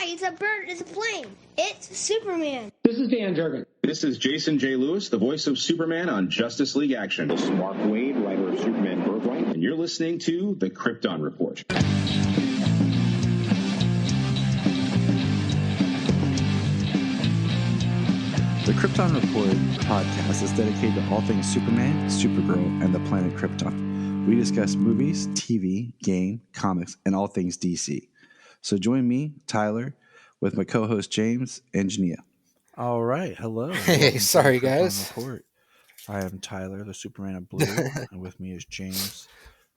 It's a bird. It's a plane. It's Superman. This is Dan Jurgen. This is Jason J. Lewis, the voice of Superman on Justice League Action. This is Mark Wade, writer of Superman Birthright. And you're listening to the Krypton Report. The Krypton Report podcast is dedicated to all things Superman, Supergirl, and the planet Krypton. We discuss movies, TV, game, comics, and all things DC. So join me, Tyler, with my co-host James and Junia. All right, hello. Hey, sorry guys. Report. I am Tyler, the Superman of Blue, and with me is James,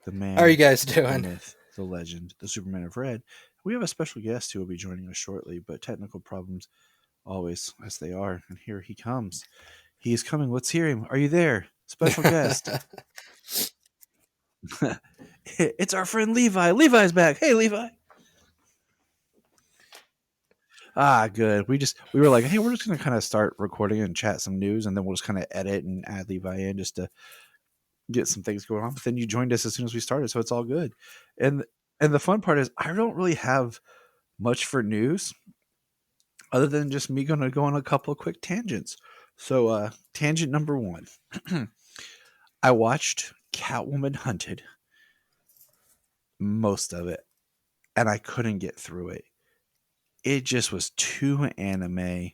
the man. How are you guys doing? The myth, the legend, the Superman of Red. We have a special guest who will be joining us shortly, but technical problems always as they are, and here he comes. He is coming. Let's hear him. Are you there? Special guest. It's our friend Levi. Levi's back. Hey, Levi. Good. We were like, hey, we're just gonna kind of start recording and chat some news, and then we'll just kind of edit and add Levi in just to get some things going on. But then you joined us as soon as we started, so it's all good. And the fun part is I don't really have much for news other than just me going to go on a couple of quick tangents. So tangent number one. I watched Catwoman Hunted, most of it, and I couldn't get through it. It just was too anime.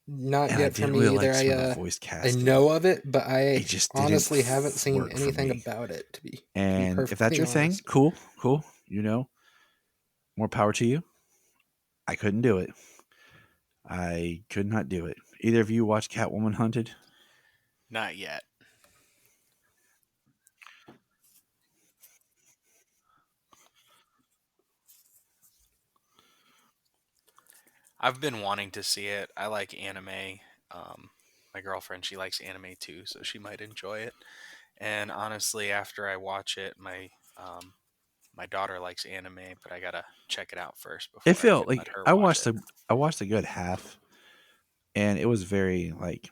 Not yet for me either. I know of it, but I just honestly haven't seen anything about it. To be if that's your thing, cool. You know, more power to you. I couldn't do it. I could not do it. Either of you watch Catwoman Hunted? Not yet. I've been wanting to see it. I like anime. My girlfriend, she likes anime too, so she might enjoy it. And honestly, after I watch it, my daughter likes anime, but I gotta check it out first. Before it felt like I watched a good half, and it was very like,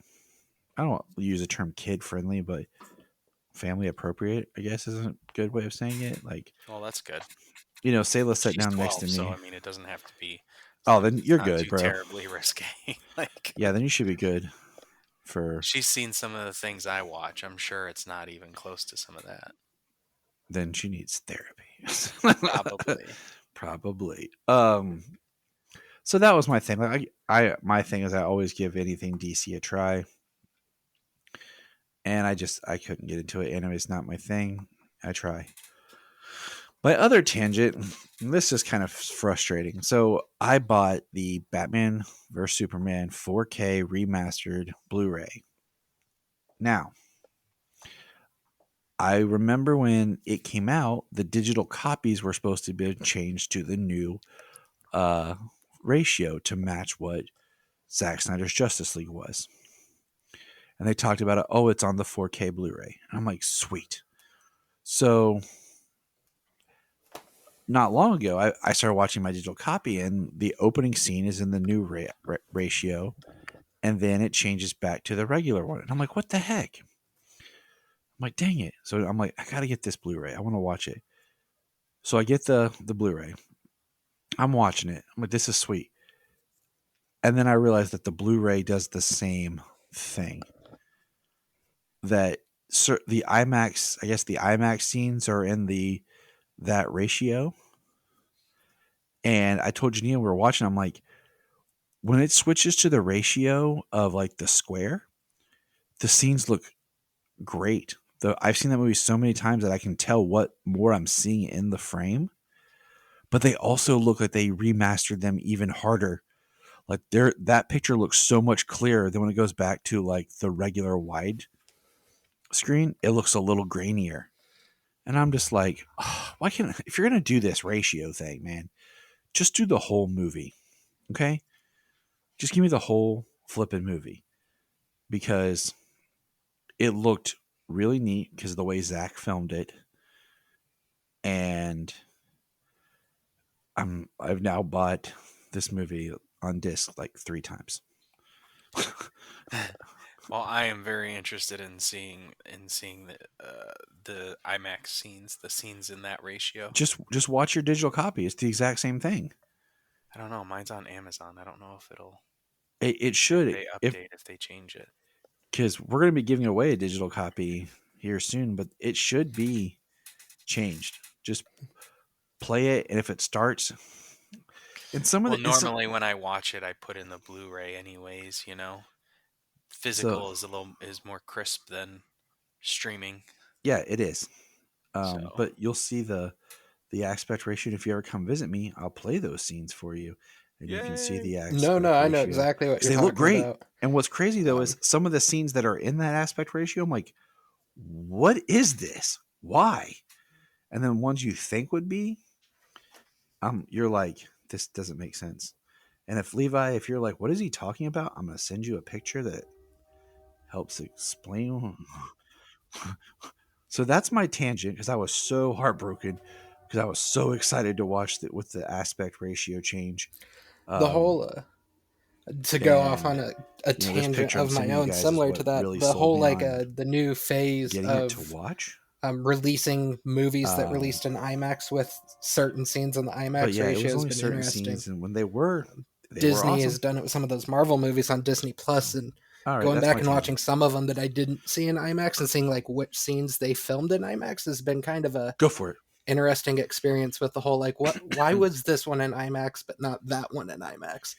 I don't use the term kid friendly, but family appropriate, I guess, is a good way of saying it. Like, well, that's good. You know, Sayla sat down 12, next to me. So I mean, it doesn't have to be. Oh, then you're good, bro. Terribly risque. Yeah, then you should be good. She's seen some of the things I watch. I'm sure it's not even close to some of that. Then she needs therapy. Probably. So that was my thing. Like, my thing is I always give anything DC a try, and I couldn't get into it. Anime is not my thing. I try. My other tangent, this is kind of frustrating. So I bought the Batman vs Superman 4K remastered Blu-ray. Now, I remember when it came out, the digital copies were supposed to be changed to the new ratio to match what Zack Snyder's Justice League was. And they talked about it. Oh, it's on the 4K Blu-ray. And I'm like, sweet. So not long ago, I started watching my digital copy, and the opening scene is in the new ratio, and then it changes back to the regular one. And I'm like, what the heck? I'm like, dang it. So I'm like, I got to get this Blu-ray. I want to watch it. So I get the Blu-ray. I'm watching it. I'm like, this is sweet. And then I realized that the Blu-ray does the same thing. That the IMAX, I guess the IMAX scenes are in that ratio. And I told Junia we were watching, I'm like, when it switches to the ratio of like the square, the scenes look great. I've seen that movie so many times that I can tell what more I'm seeing in the frame, but they also look like they remastered them even harder. Like that picture looks so much clearer than when it goes back to like the regular wide screen. It looks a little grainier. And I'm just like, oh, why can't, if you're going to do this ratio thing, man, just do the whole movie. Okay. Just give me the whole flipping movie, because it looked really neat because of the way Zach filmed it. And I've now bought this movie on disc like 3 times. Well, I am very interested in seeing the IMAX scenes, the scenes in that ratio. Just watch your digital copy. It's the exact same thing. I don't know. Mine's on Amazon. I don't know if it'll. It should. They update if they change it. Because we're going to be giving away a digital copy here soon, but it should be changed. Just play it, and if it starts, and some of well, normally when I watch it, I put in the Blu-ray anyways. You know, physical is more crisp than streaming. Yeah, it is. But you'll see the aspect ratio. And if you ever come visit me, I'll play those scenes for you, and you can see the aspect ratio. No, I know exactly what you're talking about. They look great. And what's crazy though is some of the scenes that are in that aspect ratio, I'm like, what is this? Why? And then ones you think would be, you're like, this doesn't make sense. And if you're like, what is he talking about? I'm gonna send you a picture that helps explain. So that's my tangent, because I was so heartbroken because I was so excited to watch it with the aspect ratio change. The whole to go off on a tangent of my own, similar to that, really the whole the new phase of to watch. Releasing movies that released in IMAX with certain scenes in the IMAX ratio has been interesting. Scenes, and when they were Disney awesome. has done it with some of those Marvel movies on Disney Plus, and going back and watching some of them that I didn't see in IMAX and seeing like which scenes they filmed in IMAX has been kind of a go for it interesting experience with the whole like why was this one in IMAX but not that one in IMAX.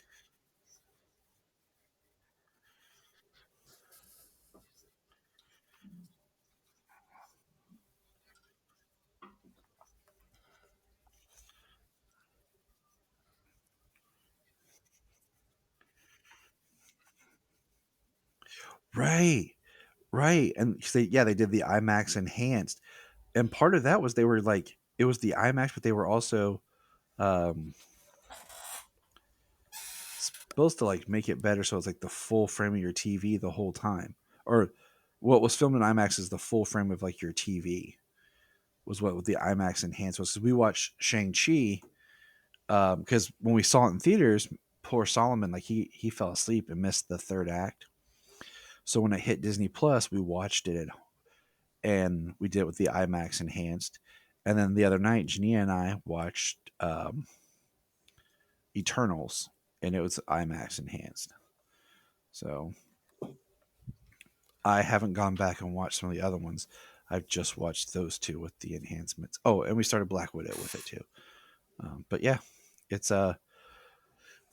Right. And they did the IMAX enhanced, and part of that was they were like, it was the IMAX, but they were also supposed to like make it better, so it's like the full frame of your TV the whole time, or what was filmed in IMAX is the full frame of like your TV was what the IMAX enhanced was. Because we watched Shang-Chi, because when we saw it in theaters, poor Solomon, like he fell asleep and missed the third act. So when it hit Disney Plus, we watched it and we did it with the IMAX enhanced. And then the other night, Junia and I watched Eternals, and it was IMAX enhanced. So I haven't gone back and watched some of the other ones. I've just watched those two with the enhancements. Oh, and we started Black Widow with it too. But yeah, it's the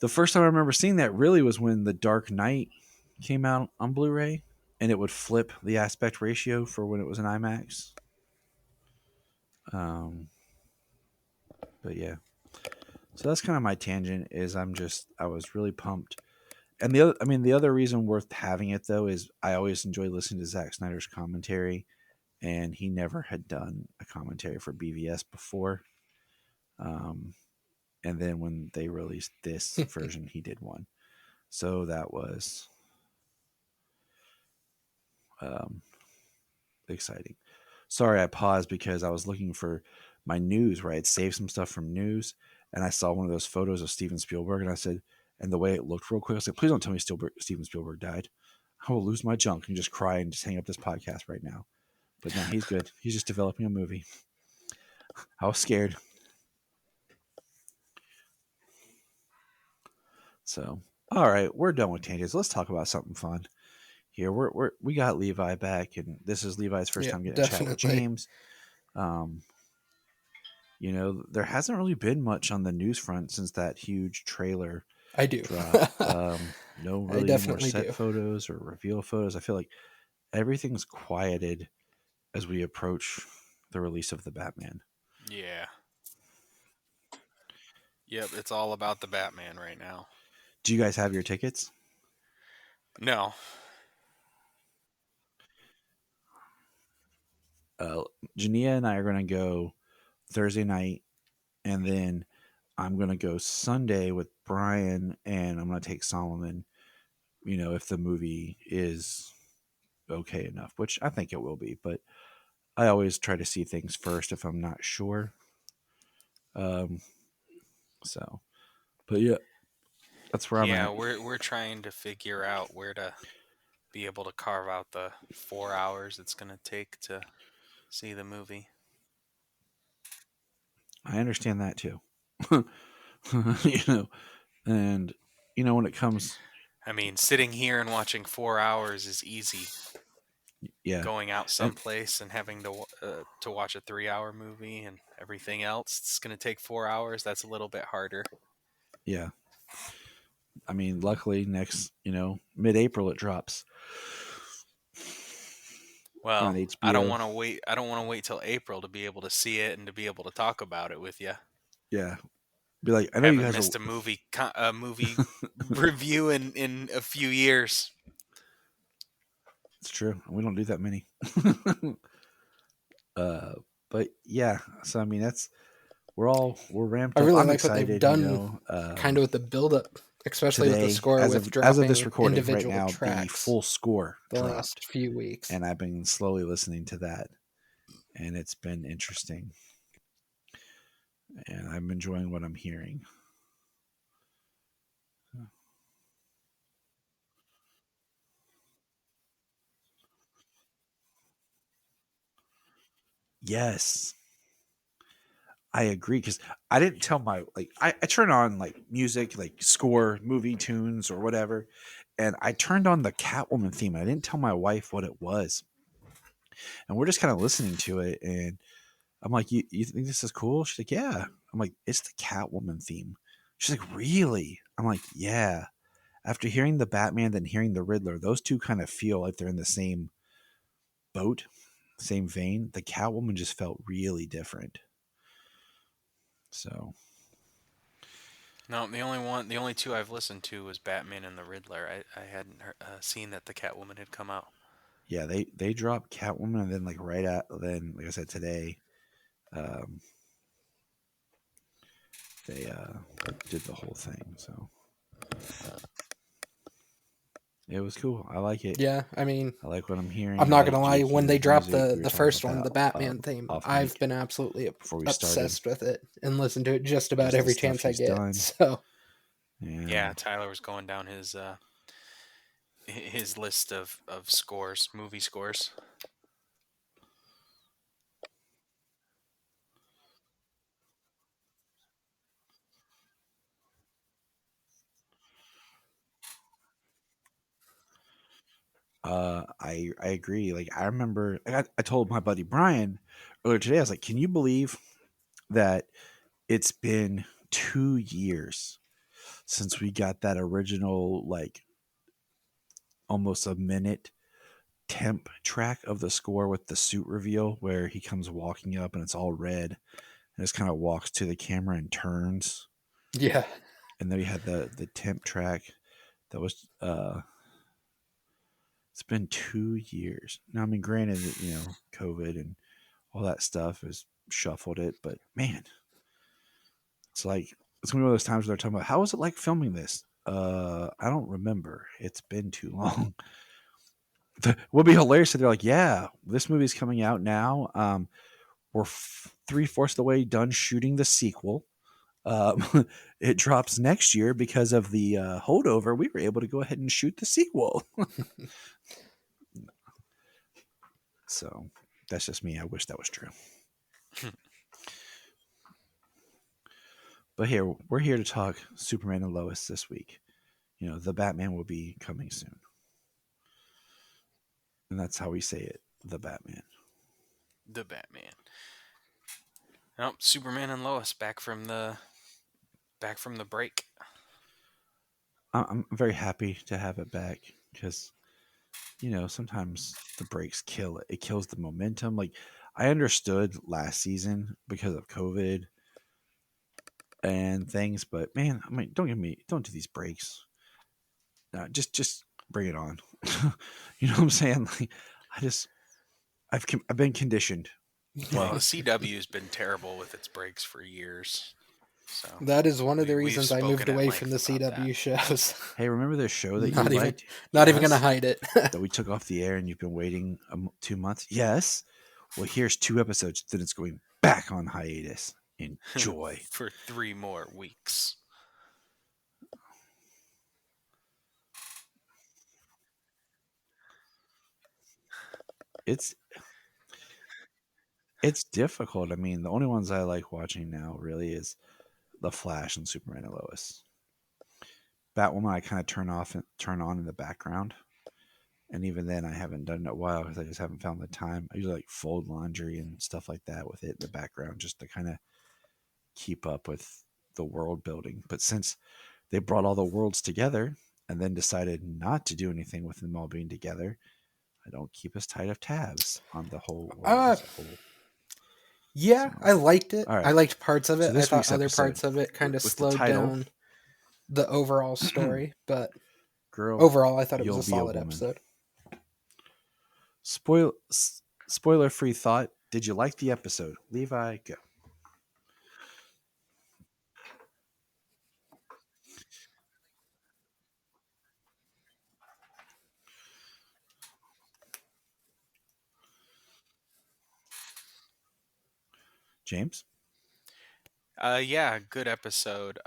first time I remember seeing that really was when The Dark Knight came out on Blu-ray, and it would flip the aspect ratio for when it was in IMAX. But yeah, so that's kind of my tangent. Is I was really pumped, and the other reason worth having it though is I always enjoy listening to Zack Snyder's commentary, and he never had done a commentary for BVS before. And then when they released this version, he did one, so that was exciting. Sorry, I paused because I was looking for my news, right? Saved some stuff from news, and I saw one of those photos of Steven Spielberg, and I said, and the way it looked real quick, I said, please don't tell me Steven Spielberg died. I will lose my junk and just cry and just hang up this podcast right now. But no, he's good. He's just developing a movie. I was scared. So, all right, we're done with tangents. Let's talk about something fun. Here we got Levi back, and this is Levi's first time getting a chat with James. There hasn't really been much on the news front since that huge trailer. I do. No really more set photos or reveal photos. I feel like everything's quieted as we approach the release of the Batman. Yeah. Yep, it's all about the Batman right now. Do you guys have your tickets? No. Junia and I are going to go Thursday night, and then I'm going to go Sunday with Brian, and I'm going to take Solomon, if the movie is okay enough, which I think it will be, but I always try to see things first if I'm not sure. But yeah, that's where I'm at. Yeah, we're trying to figure out where to be able to carve out the 4 hours it's going to take to see the movie. I understand that too. you know, and when it comes, I mean, sitting here and watching 4 hours is easy. yeah, Going out and someplace and having to watch a 3 hour movie and everything else, it's going to take 4 hours. That's a little bit harder. yeah, I mean, luckily next, mid-April it drops on Well, I don't HBO. want to wait. I don't want to wait till April to be able to see it and to be able to talk about it with you. Yeah, be like, I know you Haven't guys missed a movie review in a few years. It's true. We don't do that many. uh, but yeah, so I mean, we're ramped I up. really I'm like what they've excited. done, kind of with the build up, especially with the Today, score, with as of this dropping recording right individual now, the tracks full score the dropped, last few weeks. and I've been slowly listening to that, and it's been interesting, and I'm enjoying what I'm hearing. Yes, I agree because I didn't tell my I turn on like music, like score, movie tunes or whatever, and I turned on the Catwoman theme. I didn't tell my wife what it was, and we're just kind of listening to it, and I'm like, "You think this is cool?" She's like, "Yeah." I'm like, "It's the Catwoman theme." She's like, "Really?" I'm like, "Yeah." After hearing the Batman, then hearing the Riddler, those two kind of feel like they're in the same boat, same vein. The Catwoman just felt really different. So No, the only two I've listened to was Batman and the Riddler. I hadn't seen that the Catwoman had come out. yeah, they dropped Catwoman, and then like I said today, um, they did the whole thing. So it was cool. I like it. Yeah, I mean, I like what I'm hearing. I'm I not like gonna lie. When they JQ's dropped music. the We were the talking first about one, that the Batman theme, off I've mic been absolutely before we started. obsessed with it and listen to it just about Just the every stuff chance I he's get. done. So Yeah, Tyler was going down his list of scores, movie scores. I agree. Like I remember, I told my buddy Brian earlier today. I was like, "Can you believe that it's been 2 years since we got that original like almost a minute temp track of the score with the suit reveal where he comes walking up and it's all red and just kind of walks to the camera and turns, yeah, and then we had the temp track that was it's been 2 years now. I mean, granted, COVID and all that stuff has shuffled it, but man, it's like it's gonna be one of those times where they're talking about how was it like filming this. I don't remember. It's been too long. Would be hilarious if they're like, yeah, this movie's coming out now. We're 3/4 of the way done shooting the sequel. It drops next year because of the holdover. We were able to go ahead and shoot the sequel. So that's just me. I wish that was true. But here, we're here to talk Superman and Lois this week. The Batman will be coming soon. And that's how we say it, the Batman. The Batman. Nope, Superman and Lois back from the break. I'm very happy to have it back because, sometimes the breaks kill it. It kills the momentum. Like, I understood last season because of COVID and things, but man, I mean, don't do these breaks. Just bring it on. You know what I'm saying? Like, I've been conditioned. Well, the CW has been terrible with its breaks for years. So that is one of the we've reasons I moved spoken at away from the length about CW that. shows. Hey, remember the show that you not even, liked? not even gonna Yes. hide it. That we took off the air and you've been waiting 2 months? Yes. Well, here's 2 episodes. Then it's going back on hiatus. Enjoy. For 3 more weeks. It's it's difficult. I mean, the only ones I like watching now really is the Flash and Superman and Lois. Batwoman I kind of turn on in the background, and even then I haven't done it in a while because I just haven't found the time. I usually like fold laundry and stuff like that with it in the background just to kind of keep up with the world building. But since they brought all the worlds together and then decided not to do anything with them all being together, I don't keep as tight of tabs on the whole world as a whole. Yeah, So, I liked it. right. I liked parts of it. So I thought other parts of it kind of slowed down the overall story, but overall I thought it was a solid episode. Spoiler-free thought. Did you like the episode? Levi, go. James? Yeah, good episode.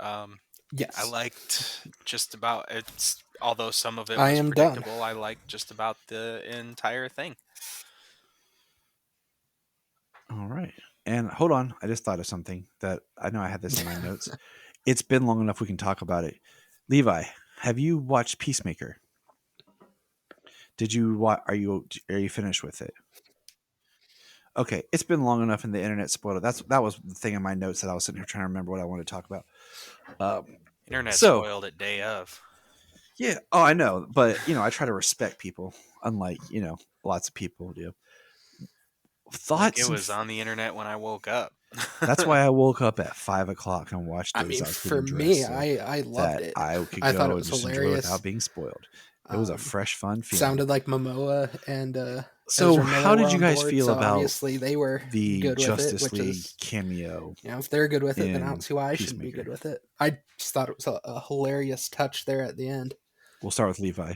Yes. I liked just about it's. Although some of it was predictable, I liked just about the entire thing. All right. And hold on, I just thought of something that I know I had this in my notes. It's been long enough we can talk about it. Levi, have you watched Peacemaker? Did you are you finished with it? Okay, it's been long enough and the internet spoiled it. That was the thing in my notes that I was sitting here trying to remember what I wanted to talk about. Internet spoiled it day of. Yeah. Oh, I know. But, I try to respect people, unlike, lots of people do. Thoughts? Like it was on the internet when I woke up. That's why I woke up at 5 o'clock and watched it. I mean, for me, I loved it. I could I go thought it and was just hilarious. enjoy it without being spoiled. It was a fresh, fun feeling. Sounded like Momoa and so how did you guys feel about obviously they were the good Justice with it, League cameo? If they're good with it, then I don't see why I shouldn't be good with it. I just thought it was a hilarious touch there at the end. We'll start with Levi.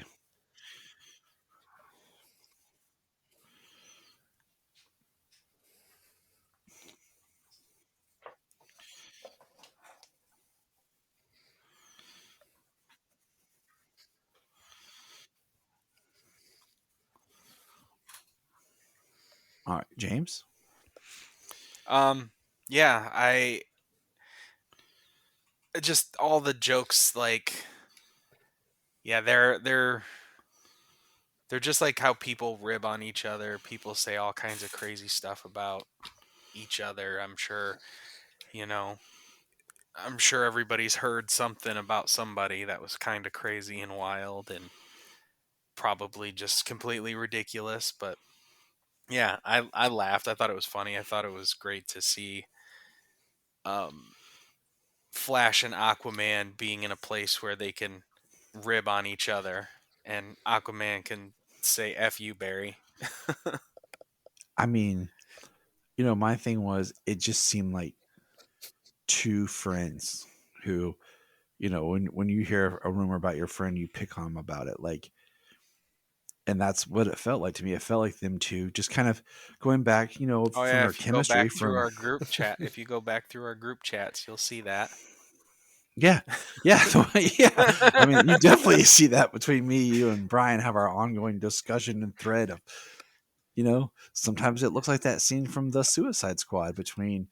All right, James. Yeah, I just all the jokes, like, yeah, they're just like how people rib on each other. People say all kinds of crazy stuff about each other. I'm sure everybody's heard something about somebody that was kind of crazy and wild and probably just completely ridiculous, but yeah, I laughed. I thought it was funny. I thought it was great to see Flash and Aquaman being in a place where they can rib on each other, and Aquaman can say "F you, Barry." I mean, my thing was it just seemed like two friends who, when you hear a rumor about your friend, you pick on them about it, like. And that's what it felt like to me. It felt like them two just kind of going back, from their chemistry. Through our group chat, if you go back through our group chats, you'll see that. Yeah, yeah, yeah. I mean, you definitely see that between me, you, and Brian have our ongoing discussion and thread of, sometimes it looks like that scene from the Suicide Squad between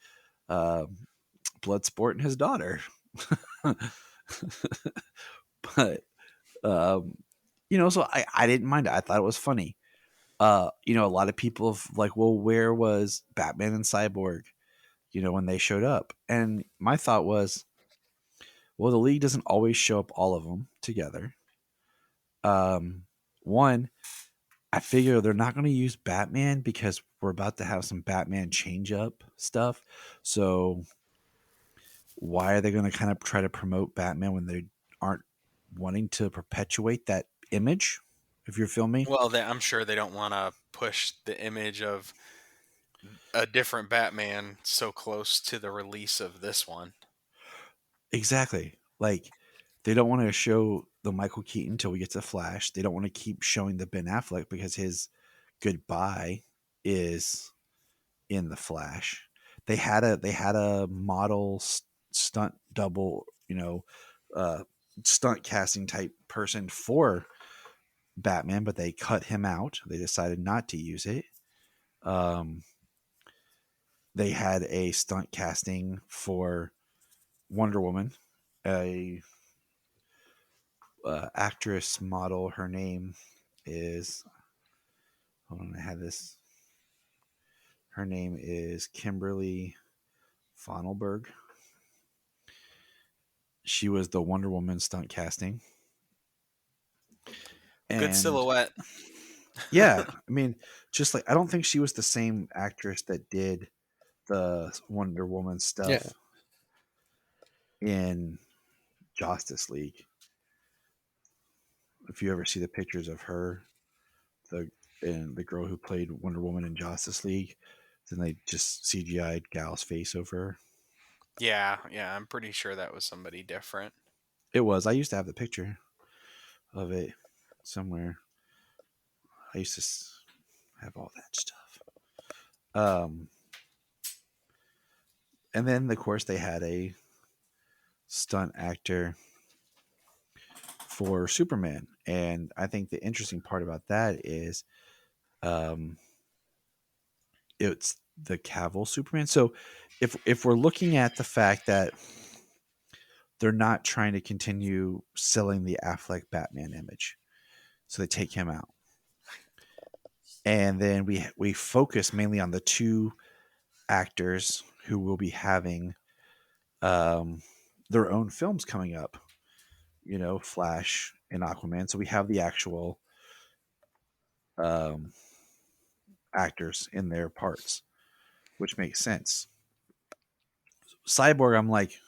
Bloodsport and his daughter. But so I didn't mind it. I thought it was funny. A lot of people have like, well, where was Batman and Cyborg, when they showed up? And my thought was, well, the League doesn't always show up all of them together. One, I figure they're not going to use Batman because we're about to have some Batman change up stuff. So why are they going to kind of try to promote Batman when they aren't wanting to perpetuate that image? If you're filming, well, I'm sure they don't want to push the image of a different Batman so close to the release of this one. Exactly. Like, they don't want to show the Michael Keaton until we get to Flash. They don't want to keep showing the Ben Affleck because his goodbye is in the Flash. They had a model stunt double, stunt casting type person for Batman, but they cut him out. They decided not to use it. They had a stunt casting for Wonder Woman, a actress model. Her name is. Hold on, I had this. Her name is Kimberly Fonelberg. She was the Wonder Woman stunt casting. Good silhouette. Yeah, I mean, just like I don't think she was the same actress that did the Wonder Woman stuff in Justice League. If you ever see the pictures of her, the girl who played Wonder Woman in Justice League, then they just CGI'd Gal's face over her. Yeah, I'm pretty sure that was somebody different. It was. I used to have the picture of it somewhere. I used to have all that stuff. And then of course they had a stunt actor for Superman, and I think the interesting part about that is, it's the Cavill Superman. So if we're looking at the fact that they're not trying to continue selling the Affleck Batman image, so they take him out, and then we focus mainly on the two actors who will be having their own films coming up, Flash and Aquaman. So we have the actual actors in their parts, which makes sense. Cyborg, I'm like,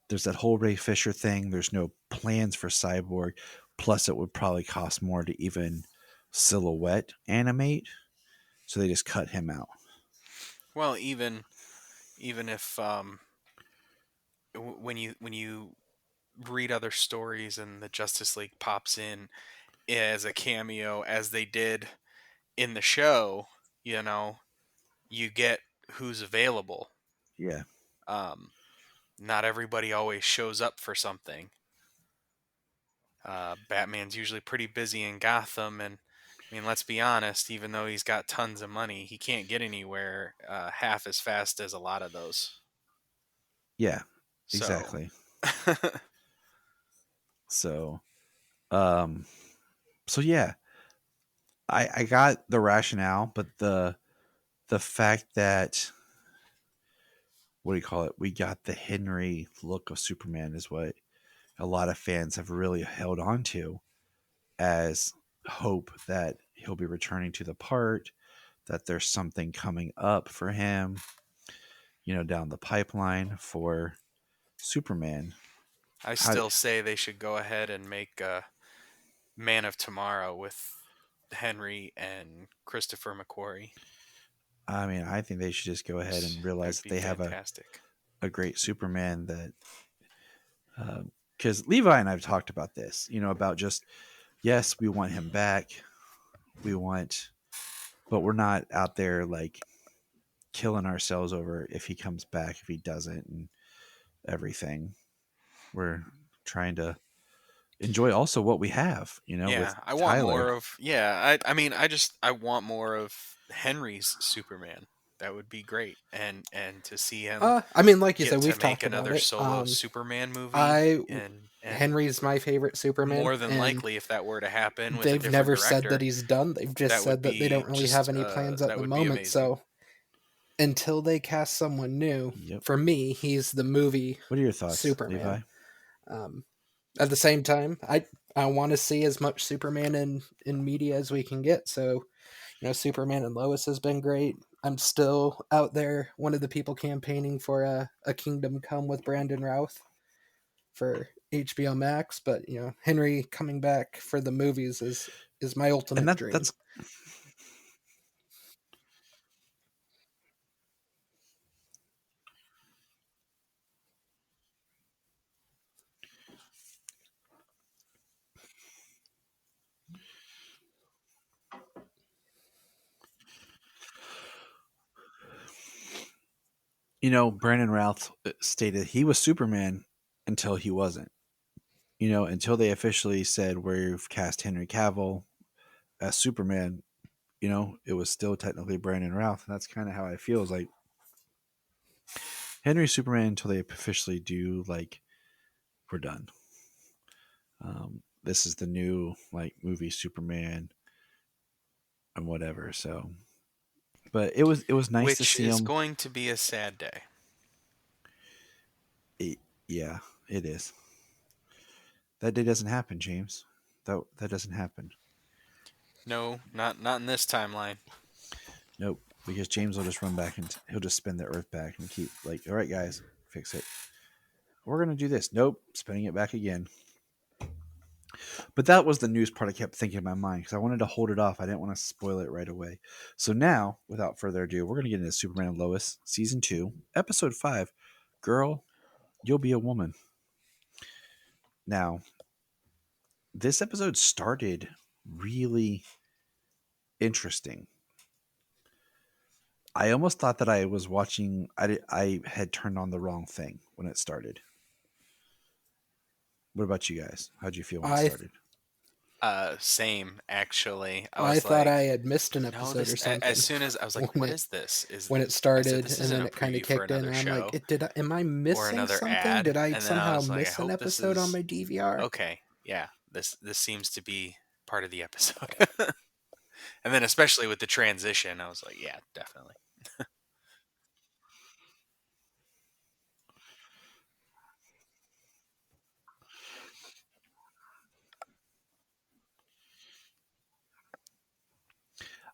there's that whole Ray Fisher thing. There's no plans for Cyborg. Plus, it would probably cost more to even silhouette animate, so they just cut him out. Well, even if when you read other stories and the Justice League pops in as a cameo, as they did in the show, you get who's available. Yeah. Not everybody always shows up for something. Batman's usually pretty busy in Gotham, and I mean, let's be honest, even though he's got tons of money, he can't get anywhere half as fast as a lot of those. Yeah, exactly. So, yeah, I got the rationale, but the fact that, what do you call it? We got the Henry look of Superman is what a lot of fans have really held on to as hope that he'll be returning to the part, that there's something coming up for him, down the pipeline for Superman. I still say they should go ahead and make Man of Tomorrow with Henry and Christopher McQuarrie. I mean, I think they should just go ahead and realize that they fantastic. have a great Superman that, because Levi and I have talked about this, about just, yes, we want him back. But we're not out there like killing ourselves over if he comes back, if he doesn't, and everything. We're trying to enjoy also what we have, with I want Tyler. more of, I want more of Henry's Superman. That would be great, and to see him. I mean, like you said, we've talked about another it. Solo Superman movie. And Henry's my favorite Superman. More than likely, if that were to happen, with they've never said that he's done. They've just said that they don't really have any plans at the moment. So until they cast someone new, for me, he's the movie. What are your thoughts, Superman? Levi? At the same time, I want to see as much Superman in media as we can get. So, Superman and Lois has been great. I'm still out there, one of the people campaigning for a Kingdom Come with Brandon Routh for HBO Max. But Henry coming back for the movies is my ultimate dream. That's Brandon Routh stated he was Superman until he wasn't. Until they officially said we've cast Henry Cavill as Superman, it was still technically Brandon Routh. And that's kind of how I feel. Is like, Henry Superman until they officially do, like, we're done. This is the new, like, movie Superman and whatever. So, but it was nice to Which see is him. going to be a sad day. Yeah, it is. That day doesn't happen, James. That doesn't happen. No, not in this timeline. Nope. Because James will just run back and he'll just spin the Earth back and keep like, all right, guys, fix it. We're gonna do this. Nope, spinning it back again. But that was the news part I kept thinking in my mind because I wanted to hold it off. I didn't want to spoil it right away. So now, without further ado, we're gonna get into Superman and Lois, season 2, episode 5. Girl, you'll be a woman. Now, this episode started really interesting. I almost thought that I was watching. I had turned on the wrong thing when it started. What about you guys? How'd you feel when it I started? Same actually. I was thought like, I had missed an no, episode or this. something. As soon as I was like, when what it- is this? Is when it I said, started, "This and isn't then a it kind of preview for kicked in, another and I'm like, show am I missing another something? ad?" Did I And then I somehow was like, I miss an hope this episode on is my DVR? okay. Yeah, this seems to be part of the episode. And then especially with the transition, I was like, yeah, definitely.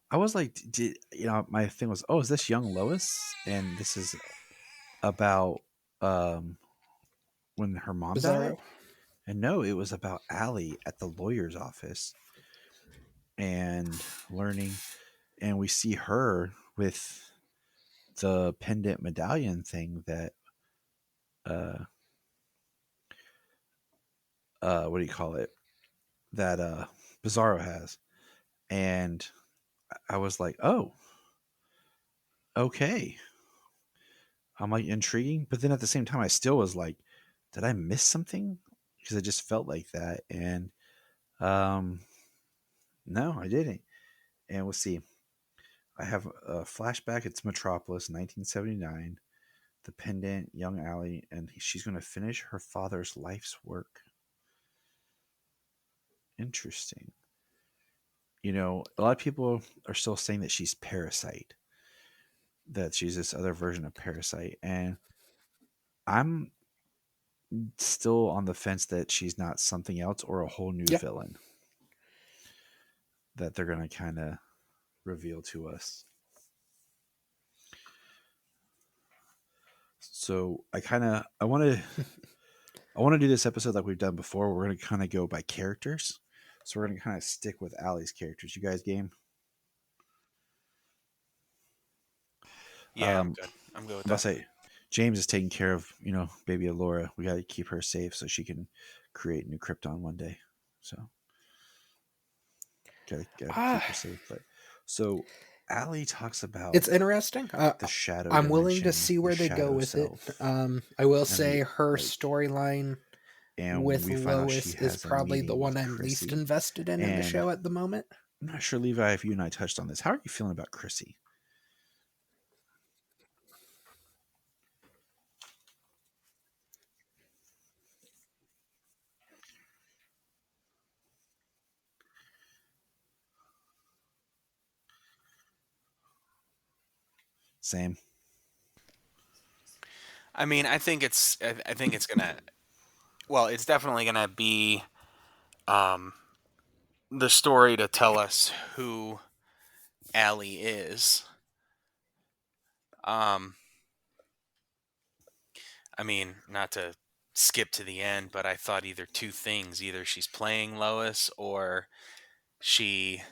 I was like, did my thing was, oh, is this young Lois? And this is about um when her mom died. Bizarro. And no, it was about Allie at the lawyer's office and learning. And we see her with the pendant medallion thing that uh what do you call it, that Bizarro has. And I was like, oh, okay. I'm like intriguing, but then at the same time I still was like, did I miss something? Because I just felt like that. And um no, I didn't. And we'll see. I have a flashback. It's Metropolis 1979, the pendant, young Allie, and she's going to finish her father's life's work. Interesting. A lot of people are still saying that she's Parasite, that she's this other version of Parasite. And I'm still on the fence that she's not something else or a whole new Yeah. villain that they're going to kind of reveal to us. So I want to do this episode like we've done before. We're going to kind of go by characters. So we're going to kind of stick with Allie's characters. You guys game? Yeah, I'm good. I'm good with I'm about to that. say, James is taking care of, baby Alora. We got to keep her safe so she can create new Krypton one day. So, got to keep her safe. But so, Allie talks about It's interesting. the shadow. I'm willing to dimension, see where the they go shadow with self. it. I will say the, her like, storyline and with we find out Lois she is has a probably the meeting one with I'm least Chrissy. invested in the And show at the moment. I'm not sure, Levi, if you and I touched on this. How are you feeling about Chrissy? Same. I mean, I think it's gonna. Well, it's definitely gonna be um, the story to tell us who Allie is. Um, I mean, not to skip to the end, but I thought either two things: either she's playing Lois, or she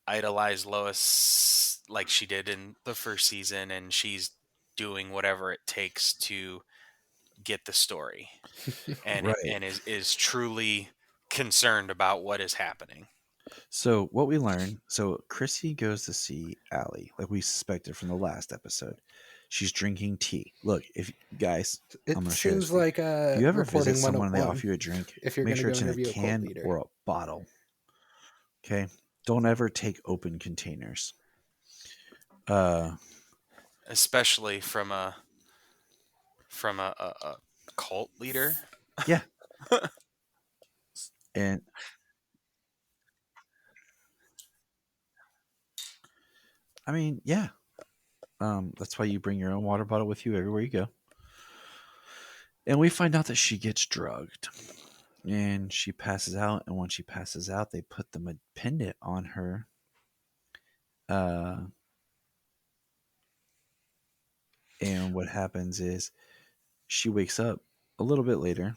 idolized Lois like she did in the first season, and she's doing whatever it takes to get the story, and Right. is truly concerned about what is happening. So what we learn, so Chrissy goes to see Allie, like we suspected from the last episode. She's drinking tea. Look, if guys, It I'm going to share this seems with you. like If you ever visit reporting someone and they 101 offer you a drink, if you're make going to sure go it's in a interview a cult can leader. or a bottle. Okay? Don't ever take open containers. Especially from a from a cult leader. Yeah, and I mean, yeah. That's why you bring your own water bottle with you everywhere you go. And we find out that she gets drugged, and she passes out. And when she passes out, they put the pendant on her. Uh, and what happens is she wakes up a little bit later,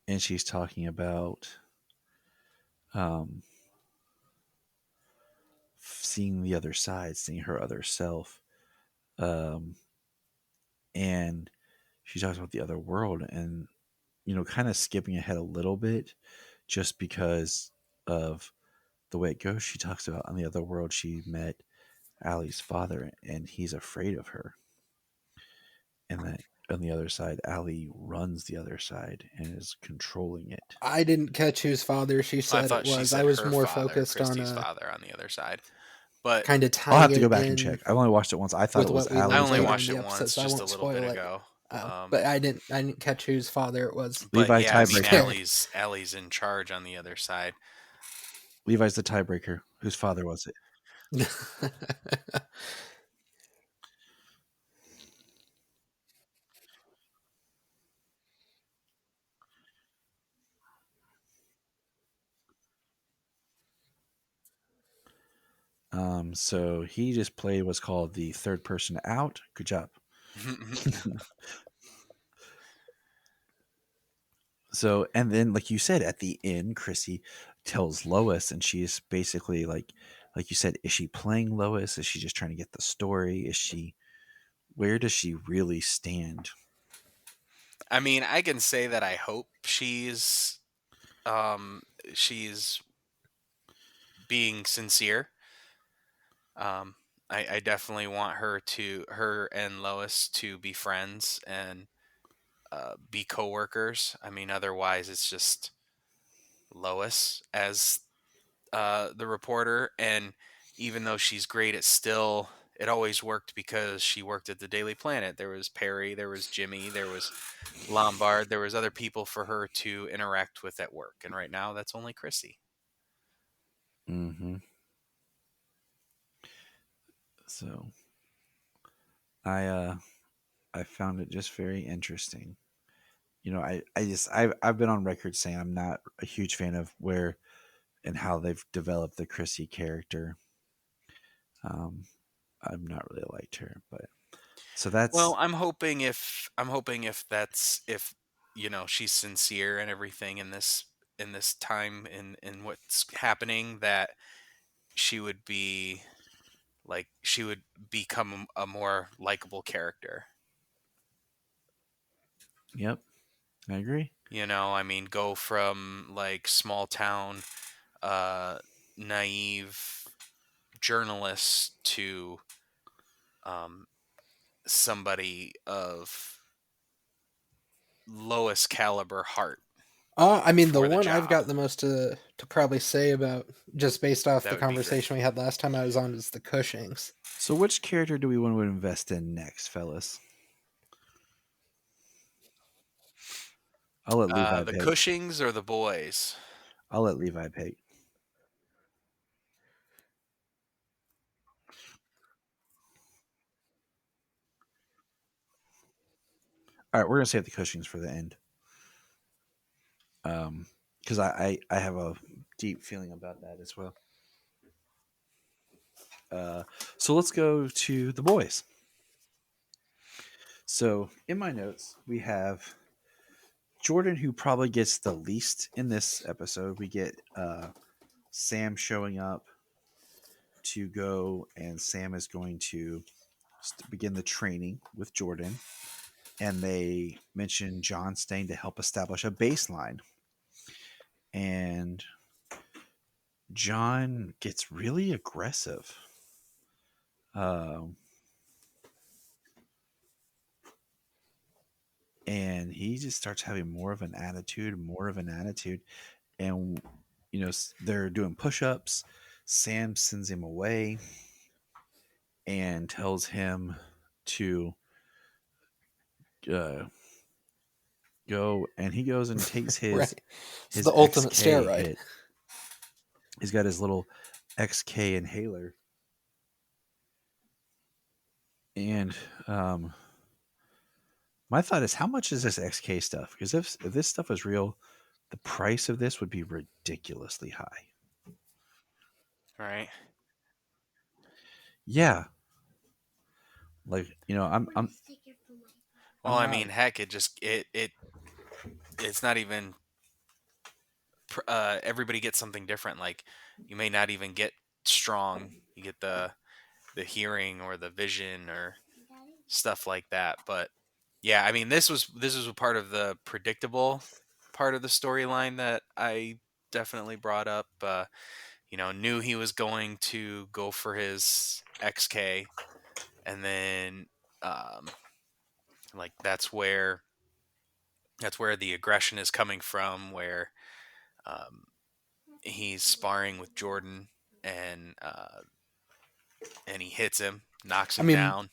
and she's talking about um, seeing the other side, seeing her other self. Um, and she talks about the other world, and kind of skipping ahead a little bit just because of the way it goes. She talks about on the other world she met Allie's father, and he's afraid of her, and that on the other side, Allie runs the other side and is controlling it. I didn't catch whose father she I said it thought she was. said I was her more father, focused on Christy's father, on the other side. But kind of I'll tying have to go it back and in check. I've only watched it once. I thought with it was what we I Allie's. learned only later watched in it the episode, once, so I just a won't little bit spoil it. ago. But I didn't catch whose father it was. But Levi yeah, I mean, tiebreaker. Allie's in charge on the other side. Levi's the tiebreaker. Whose father was it? So he just played what's called the third person out. Good job. So, and then, like you said, at the end, Chrissy tells Lois, and she's basically like you said, is she playing Lois? Is she just trying to get the story? Where does she really stand? I mean, I can say that I hope um, she's being sincere. Um, I definitely want her and Lois to be friends and be coworkers. I mean, otherwise it's just Lois as the reporter, and even though she's great, it always worked because she worked at the Daily Planet. There was Perry, there was Jimmy, there was Lombard, there was other people for her to interact with at work, and right now that's only Chrissy. Mm-hmm. So I found it just very interesting. I've been on record saying I'm not a huge fan of where and how they've developed the Chrissy character. Um, I'm not really liked her, but so Well, that's I'm hoping if that's if she's sincere and everything in this time in what's happening, that she would be she would become a more likable character. yep, I agree. I mean, go from like small town, uh, naive journalist to um, somebody of lowest caliber heart I mean, the for the one I've job. got the most to probably say about, just based off That the would be great. conversation we had last time I was on, is the Cushings. So which character do we want to invest in next, fellas? I'll let Levi The pick. Cushings or the boys? I'll let Levi pick. All right, we're gonna save the Cushings for the end. Because I have a deep feeling about that as well. So let's go to the boys. So in my notes, we have Jordan, who probably gets the least in this episode. We get Sam showing up to go, and Sam is going to begin the training with Jordan. And they mention John staying to help establish a baseline. And John gets really aggressive. Um, and he just starts having more of an attitude, and they're doing push-ups. Sam sends him away and tells him to go, and he goes and takes his Right. It's his the ultimate XK steroid. hit. He's got his little XK inhaler, and my thought is, how much is this XK stuff? Because if this stuff is real, the price of this would be ridiculously high. Right. Yeah, like I'm Well, I'm I not. mean, heck, it's not even. Everybody gets something different. Like, you may not even get strong. You get the hearing or the vision or stuff like that. But yeah, I mean, this was a part of the predictable part of the storyline that I definitely brought up. Knew he was going to go for his XK, and then um, like that's where the aggression is coming from, where um, he's sparring with Jordan, and he hits him, knocks I him mean, down.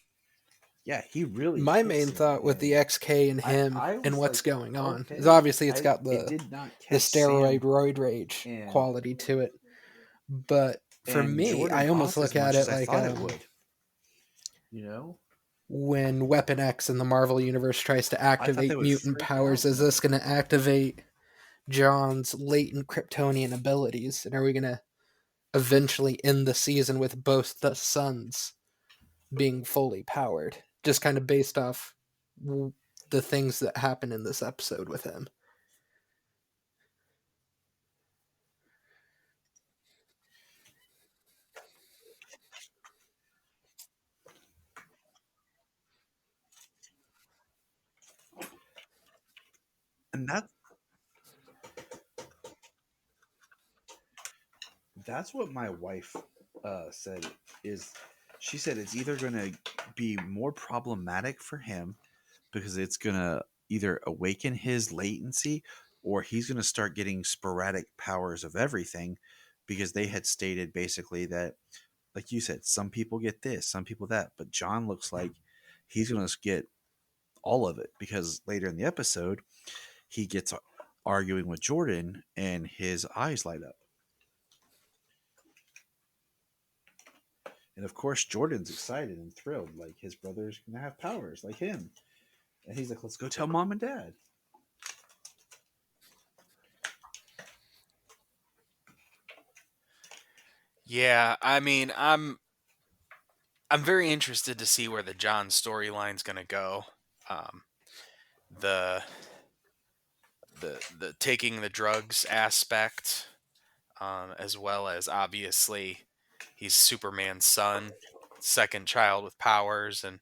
Yeah, he really my hits main him, thought with the and XK and him I and was what's like, going on is okay, obviously it's got it the did not the catch steroid Sam roid rage and quality to it. But for me, Jordan I almost off as look at much as it I like thought it would. when Weapon X in the Marvel Universe tries to I thought they activate would mutant freak powers, out is this going to activate John's latent Kryptonian abilities? And are we going to eventually end the season with both the sons being fully powered? Just kind of based off the things that happen in this episode with him. and that's what my wife said. Is she said it's either going to be more problematic for him because it's going to either awaken his latency, or he's going to start getting sporadic powers of everything, because they had stated basically that, like you said, some people get this, some people that, but John looks like he's going to get all of it, because later in the episode he gets arguing with Jordan and his eyes light up. And of course, Jordan's excited and thrilled, like his brother's gonna have powers like him. And he's like, "Let's go tell mom and dad." Yeah, I mean, I'm very interested to see where the John storyline's going to go. Um, the the taking the drugs aspect, as well as, obviously, he's Superman's son, second child with powers, and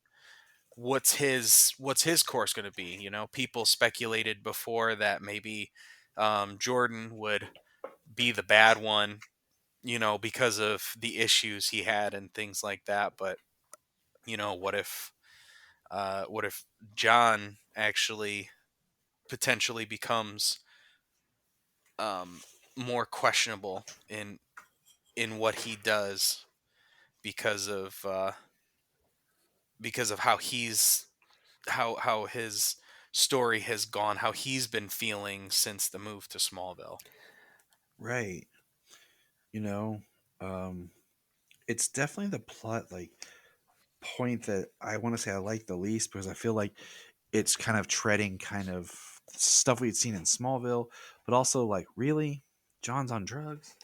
what's his course going to be? People speculated before that maybe Jordan would be the bad one, because of the issues he had and things like that. But what if John actually potentially becomes um, more questionable in what he does, because of how his story has gone, how he's been feeling since the move to Smallville. Right. You know, um, it's definitely the plot like point that I want to say I like the least, because I feel like it's kind of treading kind of stuff we'd seen in Smallville, but also like, really, John's on drugs.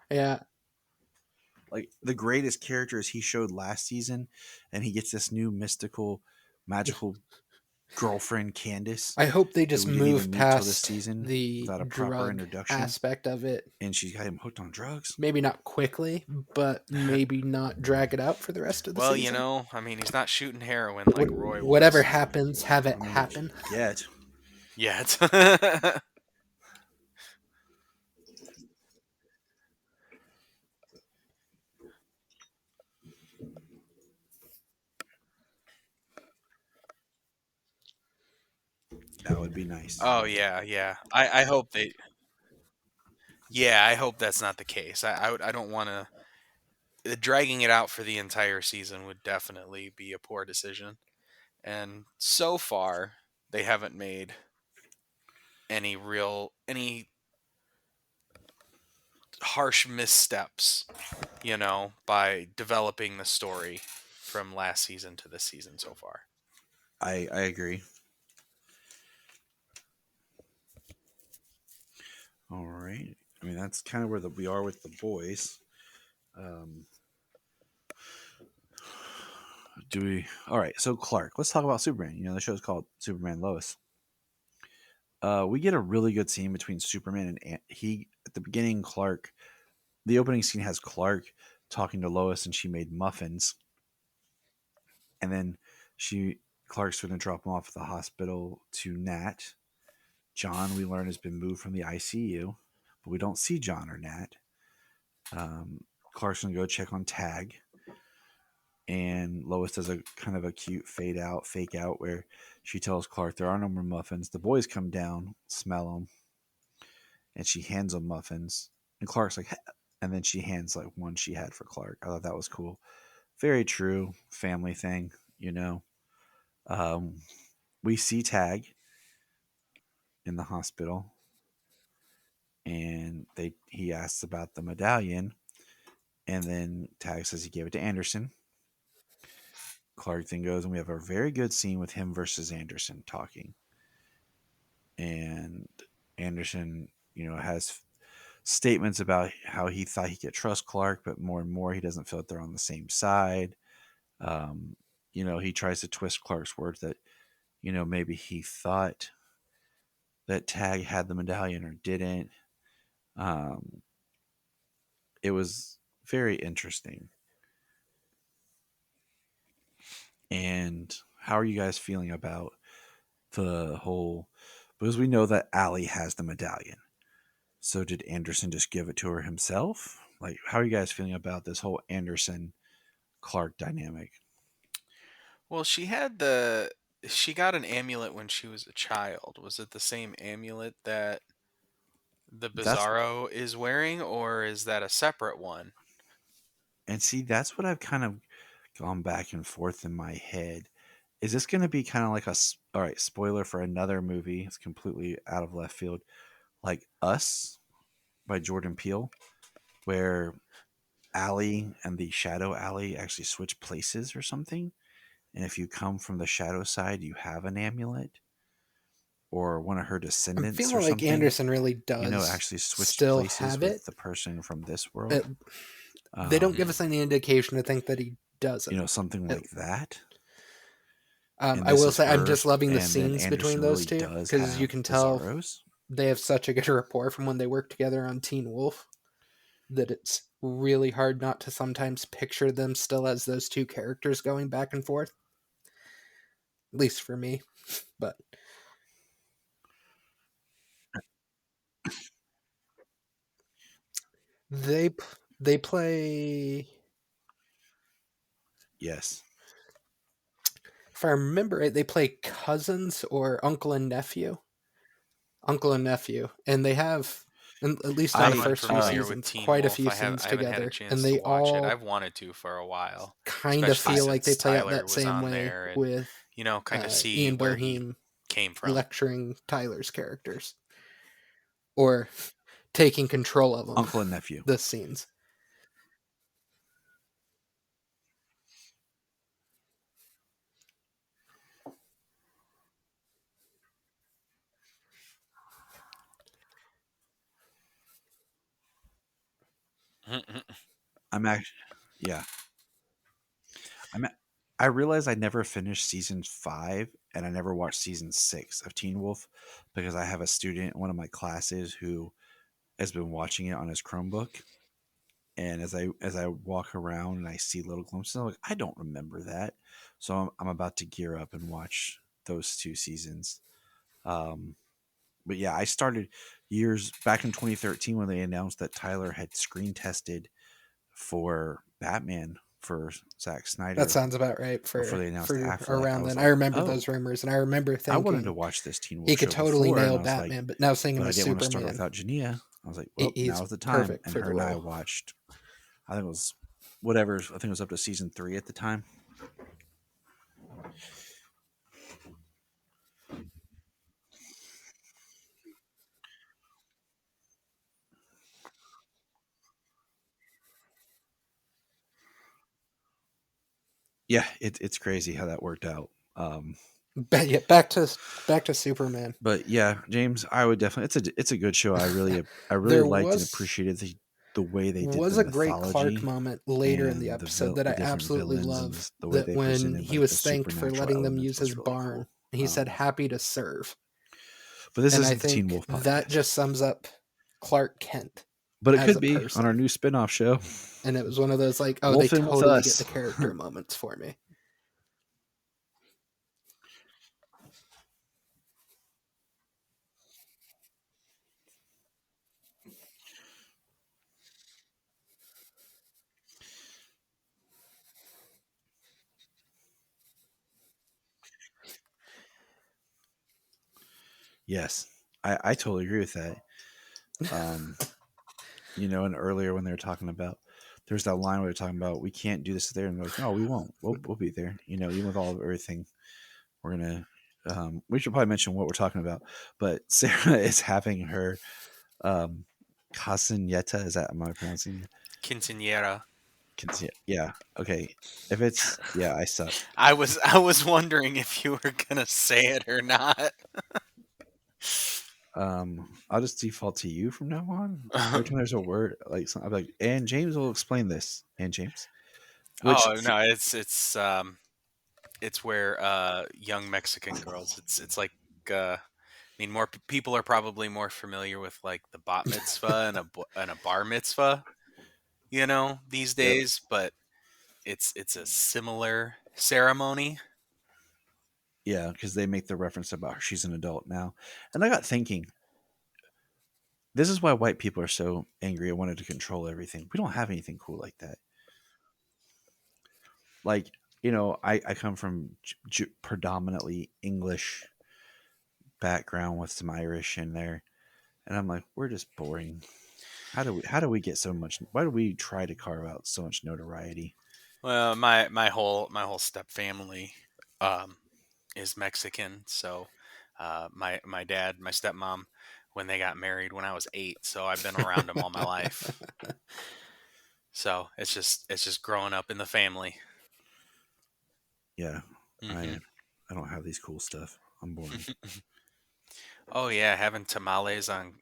Yeah, Like, the greatest characters he showed last season, and he gets this new mystical, magical girlfriend, Candace, I hope they that just we didn't even move meet till this past season the without a proper drug introduction. aspect of it. And she's got him hooked on drugs. Maybe not quickly, but maybe not drag it out for the rest of the Well, season. I mean, he's not shooting heroin like Roy was. Whatever happens, have it I mean, happen. yet. Yet. That would be nice. Oh yeah, yeah. I hope they. Yeah, I hope that's not the case. I don't want to. Dragging it out for the entire season would definitely be a poor decision. And so far, they haven't made any harsh missteps, by developing the story from last season to this season so far. I agree. All right. I mean, that's kind of where we are with the boys. All right. So Clark, let's talk about Superman. The show's called Superman Lois. We get a really good scene between Superman and he at the beginning. Clark, the opening scene has Clark talking to Lois, and she made muffins, and then Clark's going to drop him off at the hospital to Nat. John, we learn, has been moved from the ICU, but we don't see John or Nat. Clark's going to go check on Tag, and Lois does a kind of a cute fake out where she tells Clark there are no more muffins. The boys come down, smell them, and she hands them muffins. And Clark's like, and then she hands like one she had for Clark. I thought that was cool. Very true family thing, We see Tag in the hospital, and he asks about the medallion, and then Tag says he gave it to Anderson. Clark then goes, and we have a very good scene with him versus Anderson talking. And Anderson, has statements about how he thought he could trust Clark, but more and more he doesn't feel that they're on the same side. He tries to twist Clark's words that, maybe he thought that Tag had the medallion or didn't. It was very interesting. And how are you guys feeling about the whole, because we know that Allie has the medallion. So did Anderson just give it to her himself? Like, how are you guys feeling about this whole Anderson Clark dynamic? Well, she got an amulet when she was a child. Was it the same amulet that the Bizarro is wearing, or is that a separate one? And see, that's what I've kind of gone back and forth in my head. Is this going to be kind of like all right, spoiler for another movie? It's completely out of left field. Like Us by Jordan Peele, where Allie and the Shadow Allie actually switch places or something. And if you come from the shadow side, you have an amulet, or one of her descendants. I'm feeling or like something, Anderson really does actually switch still places have with it. the person from this world. They don't give us any indication to think that he doesn't. Something like that. I will say I'm just loving the scenes between those two, because you can tell they have such a good rapport from when they worked together on Teen Wolf that it's really hard not to sometimes picture them still as those two characters going back and forth. At least for me. But they play... Yes. If I remember it, they play cousins or uncle and nephew. Uncle and nephew. And they have, at least on the first few seasons, quite a few scenes together. And they all... I've wanted to for a while. Kind of feel like they play out that same way with kind of see Ian where Boheim he came from. Lecturing Tyler's characters. Or taking control of them. Uncle and nephew. The scenes. I'm actually, yeah. I realized I never finished season 5, and I never watched season 6 of Teen Wolf because I have a student in one of my classes who has been watching it on his Chromebook. And as I walk around and I see little glimpses, I'm like, I don't remember that. So I'm about to gear up and watch those 2 seasons. But yeah, I started years back in 2013 when they announced that Tyler had screen tested for Batman for Zack Snyder. That sounds about right for they announced around then. I remember those rumors, and I remember thinking I wanted to watch this Teen Wolf. He could totally nail Batman, like, but now seeing him as Superman, want to start without Junia. I was like, well, now's the time. And her and I watched. I think it was whatever. I think it was up to season 3 at the time. Yeah, it's crazy how that worked out. But yeah, back to Superman. But yeah, James, I would definitely. It's a good show. I really There liked and appreciated the way they did was the a great Clark mythology moment later in the and episode that the I different absolutely villains and love. the way That they when presented he like the was thanked for supernatural letting them elements use was his really barn, cool. he said, "Happy to serve." But this And I isn't the Teen think Wolf that podcast. just sums up Clark Kent But it as could a be on our person. new spin-off show. And it was one of those like, oh, they Wolfing with totally get us. the character moments for me. Yes. I totally agree with that. And earlier when they were talking about there's that line where they're talking about we can't do this there, and they're like, no, we won't. We'll be there. Even with all of everything, we're gonna. We should probably mention what we're talking about. But Sarah is having her Casineta. Am I pronouncing it? Quinceañera. Yeah. Okay. If it's I suck. I was wondering if you were gonna say it or not. I'll just default to you from now on. Every time there's a word like something, I'm like, and James will explain this. And James, which Oh no, it's where young Mexican girls. It's like more people are probably more familiar with like the bat mitzvah and a bar mitzvah, these yep, days. But it's a similar ceremony. yeah, because they make the reference about she's an adult now, and I got thinking, this is why white people are so angry and wanted to control everything. We don't have anything cool like that. Like I come from predominantly English background with some Irish in there, and I'm like, we're just boring. How do we get so much? Why do we try to carve out so much notoriety? Well, my whole step family um, is Mexican, so my dad, my stepmom, when they got married when I was 8, so I've been around them all my life. So it's just growing up in the family. Yeah, Hmm. I don't have these cool stuff. I'm boring, Oh yeah, having tamales on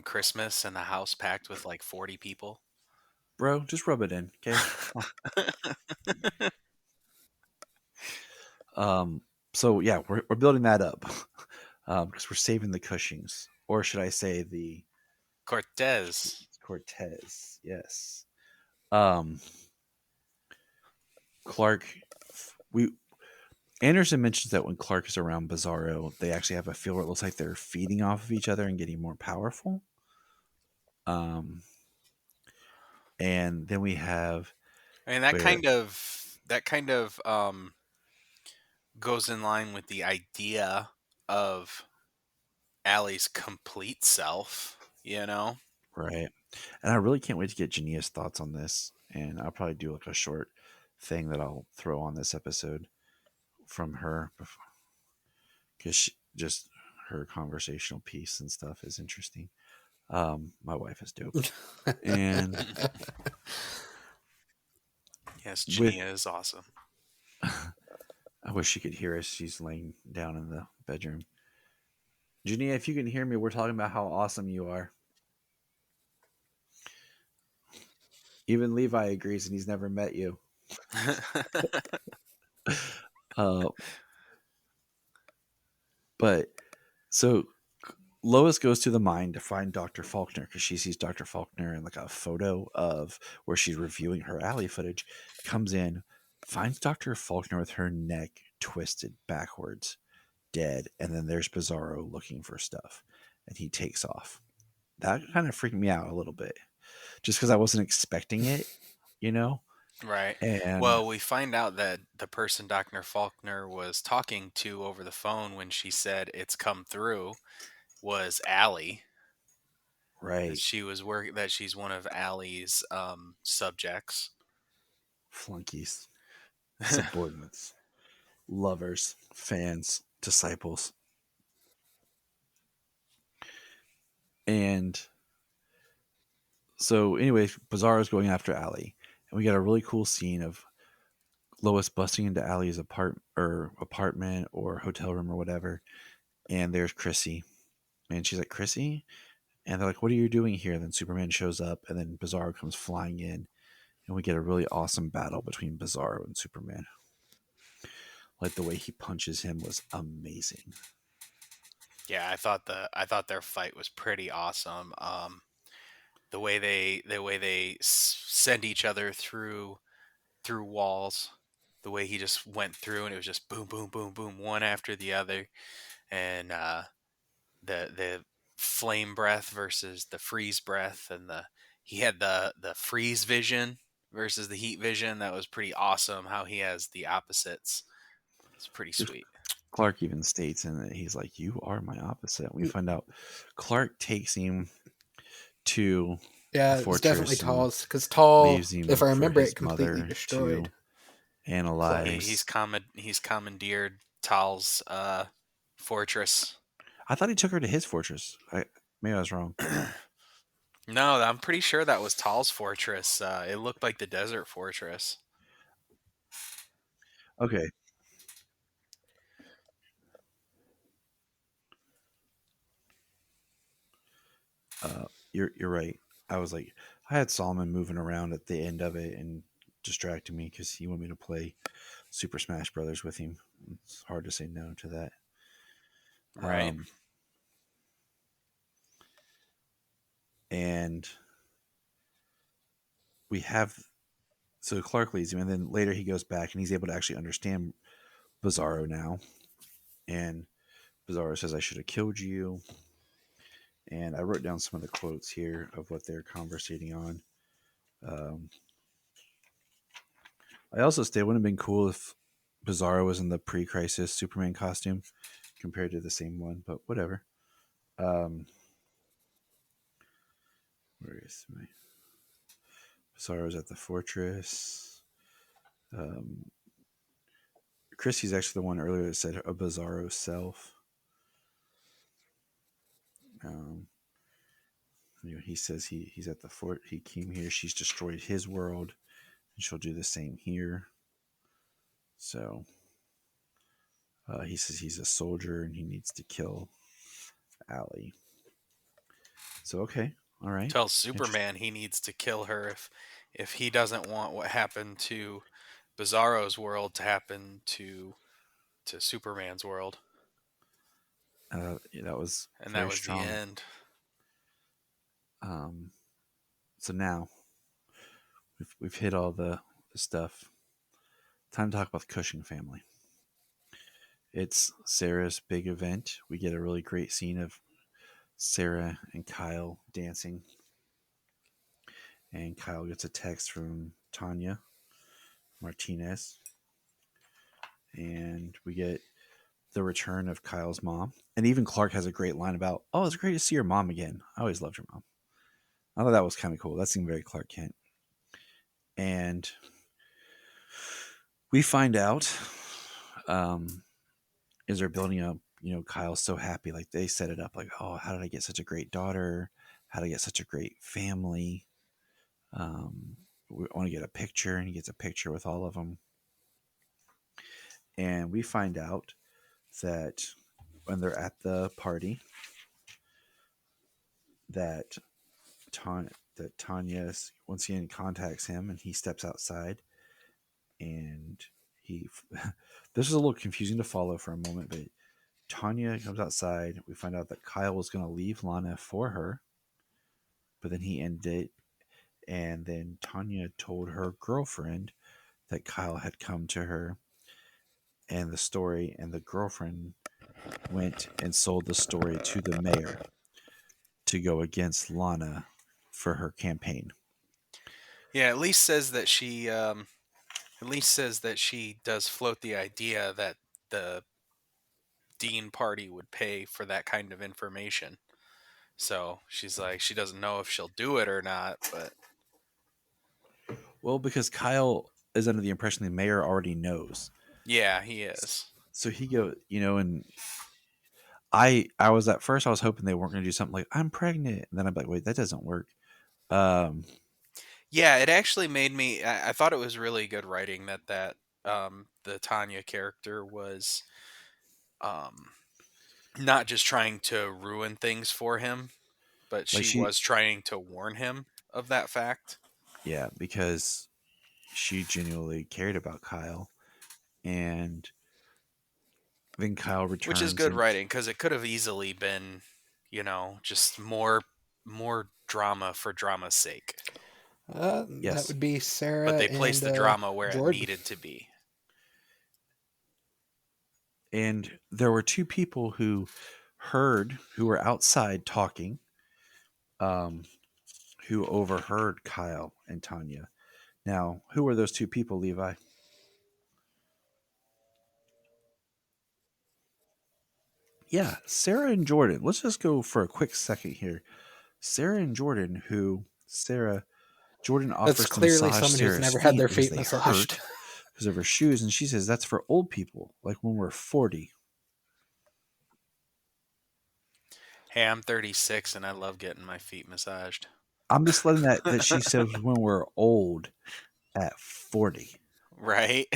Christmas and the house packed with like 40 people. bro. Just rub it in, okay? Um. So yeah, we're building that up, because we're saving the Cushings, or should I say the Cortez. Cortez? Yes. Um. Clark. We Anderson mentions that when Clark is around Bizarro, they actually have a feel where it looks like they're feeding off of each other and getting more powerful. Um. And then we have I mean that where kind of goes in line with the idea of Allie's complete self. right, and I really can't wait to get Jania's thoughts on this, and I'll probably do like a short thing that I'll throw on this episode from her because just her conversational piece and stuff is interesting. My wife is dope, and Yes, with Junia is awesome. I wish she could hear us. She's laying down in the bedroom. Jania, if you can hear me, we're talking about how awesome you are. Even Levi agrees, and he's never met you. Uh, but so Lois goes to the mine to find Dr. Faulkner because she sees Dr. Faulkner in like a photo of where she's reviewing her alley footage. Comes in, finds Dr. Faulkner with her neck twisted backwards, dead, and then there's Bizarro looking for stuff, and he takes off. That kind of freaked me out a little bit, just because I wasn't expecting it, you know. Right. And Well, we find out that the person Dr. Faulkner was talking to over the phone when she said it's come through was Allie. That right, she's one of Allie's subjects. flunkies, subordinates, lovers, fans, disciples, and so anyway, Bizarro's going after Allie, and we got a really cool scene of Lois busting into Allie's apartment or hotel room or whatever, and there's Chrissy, and she's like, Chrissy, and they're like, what are you doing here? And then Superman shows up, and then Bizarro comes flying in, and we get a really awesome battle between Bizarro and Superman. Like the way he punches him was amazing. Yeah, I thought their fight was pretty awesome. The way they send each other through walls, the way he just went through, and it was just boom, boom, boom, boom, one after the other, and the flame breath versus the freeze breath, and he had the freeze vision versus the heat vision. That was pretty awesome. How he has the opposites. It's pretty sweet. Clark even states in it, he's like, you are my opposite. We find out Clark takes him to Yeah, the it's definitely fortress and Tall's, because Tall, leaves him if I for remember his it, completely mother destroyed. to analyze. He's commandeered Tal's fortress. I thought he took her to his fortress. Maybe I was wrong. No, I'm pretty sure that was Tal's fortress. It looked like the desert fortress. Okay. You're right. I was like, I had Solomon moving around at the end of it and distracting me because he wanted me to play Super Smash Brothers with him. It's hard to say no to that. Right. And we have, so Clark leaves him, and then later he goes back and he's able to actually understand Bizarro now. And Bizarro says, I should have killed you. And I wrote down some of the quotes here of what they're conversating on. I also stated it would have been cool if Bizarro was in the pre-crisis Superman costume compared to the same one, but whatever. Where is my Bizarro's at the fortress? Chrissy's actually the one earlier that said a Bizarro self. He says he's at the fort. He came here. She's destroyed his world, and she'll do the same here. So he says he's a soldier and he needs to kill Allie. So okay, all right. Tells Superman he needs to kill her if he doesn't want what happened to Bizarro's world to happen to Superman's world. Yeah, that was And very that was strong. the end. So now we've hit all the stuff. Time to talk about the Cushing family. It's Sarah's big event. We get a really great scene of Sarah and Kyle dancing. And Kyle gets a text from Tanya Martinez. And we get the return of Kyle's mom. And even Clark has a great line about, oh, it's great to see your mom again. I always loved your mom. I thought that was kind of cool. That seemed very Clark Kent. And we find out as they're building up, Kyle's so happy. Like they set it up like, oh, how did I get such a great daughter? How did I get such a great family? We want to get a picture, and he gets a picture with all of them. And we find out that when they're at the party, that Tanya once again contacts him, and he steps outside, and this is a little confusing to follow for a moment, but Tanya comes outside. We find out that Kyle was going to leave Lana for her, but then he ended it, and then Tanya told her girlfriend that Kyle had come to her and the story, and the girlfriend went and sold the story to the mayor to go against Lana for her campaign. Yeah, at least says that she does float the idea that the Dean party would pay for that kind of information. So she's like, she doesn't know if she'll do it or not, but well, because Kyle is under the impression the mayor already knows. Yeah, he is. So he go, and I was at first I was hoping they weren't going to do something like I'm pregnant, and then I'm like, wait, that doesn't work. Yeah, it actually made me. I thought it was really good writing that the Tanya character was not just trying to ruin things for him, but Like she was trying to warn him of that fact. Yeah, because she genuinely cared about Kyle, and then Kyle returns. Which is good writing, because it could have easily been, just more drama for drama's sake. That would be Sarah. But they placed the drama where Jordan. it needed to be. And there were two people who were outside talking, who overheard Kyle and Tanya. Now, who were those two people, Levi? Yeah, Sarah and Jordan. Let's just go for a quick second here. Sarah and Jordan, Jordan offers That's clearly to massage someone Sarah's who's never had their because feet they massaged. hurt because of her shoes, and she says that's for old people, like when we're 40. Hey, I'm 36 and I love getting my feet massaged. I'm just letting that she says when we're old at 40. Right?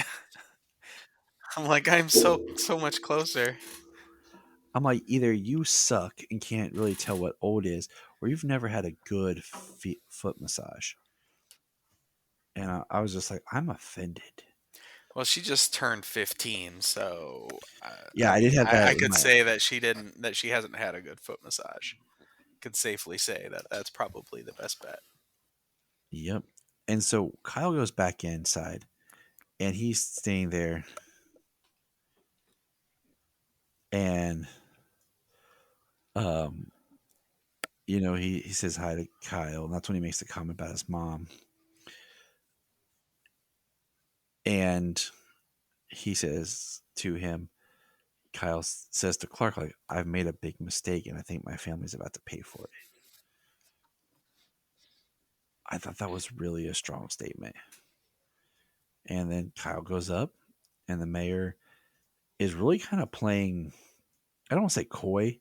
I'm like, I'm so much closer. I'm like, either you suck and can't really tell what old is, or you've never had a good foot massage. And I was just like, I'm offended. Well, she just turned 15, so yeah, I did have that. I could say that she hasn't had a good foot massage. Could safely say that that's probably the best bet. Yep. And so Kyle goes back inside, and he's staying there, and he says hi to Kyle, and that's when he makes the comment about his mom. And he says to him, Kyle says to Clark, like, I've made a big mistake, and I think my family's about to pay for it. I thought that was really a strong statement. And then Kyle goes up, and the mayor is really kind of playing, I don't want to say coy,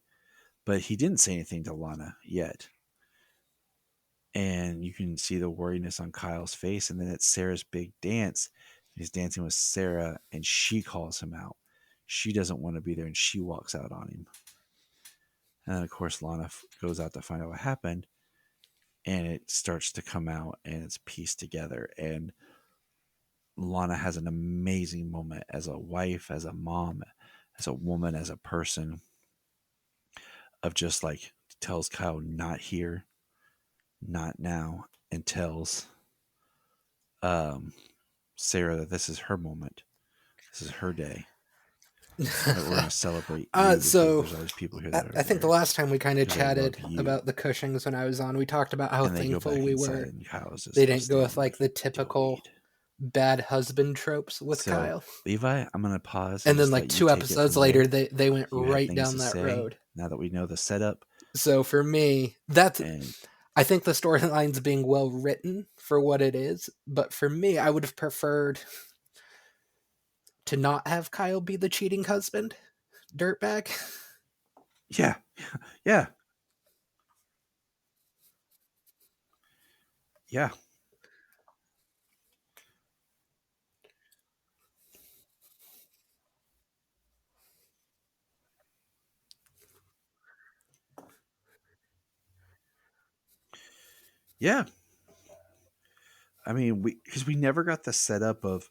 but he didn't say anything to Lana yet. And you can see the worriness on Kyle's face. And then it's Sarah's big dance. He's dancing with Sarah, and she calls him out. She doesn't want to be there, and she walks out on him. And then, of course, Lana goes out to find out what happened. And it starts to come out, and it's pieced together. And Lana has an amazing moment as a wife, as a mom, as a woman, as a person, of just like tells Kyle, not here, not now, and tells Sarah that this is her moment. This is her day. That we're going to celebrate you, so there's always people here that I think the last time we kind of chatted you. about the Cushings when I was on, we talked about how And they go thankful back we inside, were. and Kyle's just They didn't go with standing like the typical bad husband tropes with So, Kyle. Levi, I'm going to pause. And then just like let you 2 take it episodes from later, there. they went You have right things down to that say road. Now that we know the setup. So for me, that's And I think the storyline's being well written for what it is, but for me, I would have preferred to not have Kyle be the cheating husband, dirtbag. yeah. Yeah. Yeah. Yeah. I mean, because we never got the setup of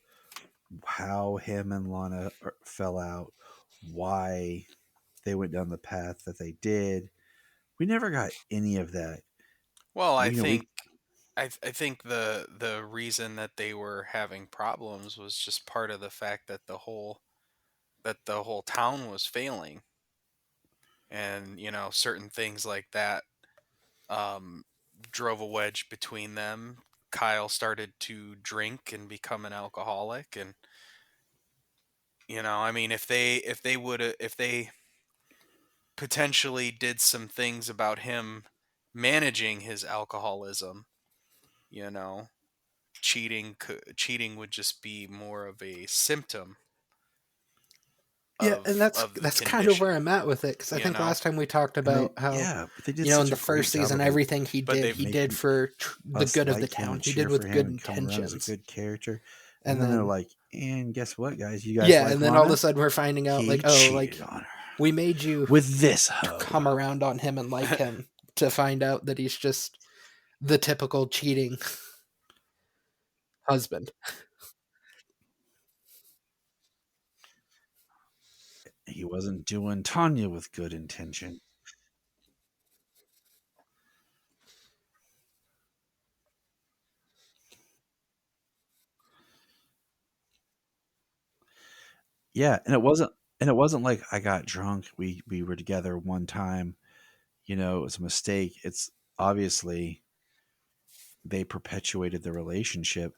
how him and Lana fell out, why they went down the path that they did. We never got any of that. Well, I You know, think I think the reason that they were having problems was just part of the fact that the whole town was failing, and certain things like that drove a wedge between them. Kyle started to drink and become an alcoholic, and I mean, if they potentially did some things about him managing his alcoholism, you know, cheating would just be more of a symptom. Yeah, and that's of the kind of where condition, I'm at with it, because I think last time we talked about how but they did in such the a great first job season of, everything he but did they've he making did for the us good of the like him town. and He cheer did with for him good and come around as a intentions. good character. And And then they're then like, and guess what, guys? You guys yeah, like and then Lana? all of a sudden we're finding out He like, oh, cheated like on her we made you with this hoe. come around on him and like him to find out that he's just the typical cheating husband. He wasn't doing Tanya with good intention. Yeah, and it wasn't like I got drunk. We were together one time. It was a mistake. It's obviously they perpetuated the relationship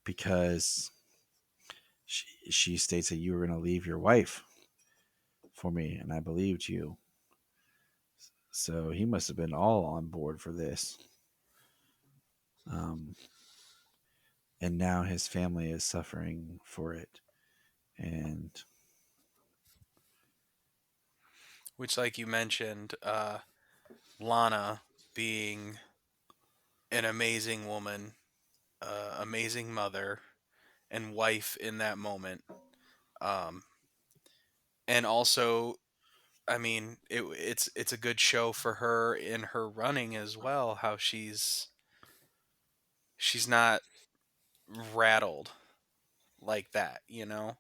because she states that you were going to leave your wife for me, and I believed you. So he must have been all on board for this. Um, and now his family is suffering for it. And Which, like you mentioned, Lana being an amazing woman, amazing mother, and wife in that moment. Um, and also, I mean, it's a good show for her in her running as well. How she's not rattled like that, you know.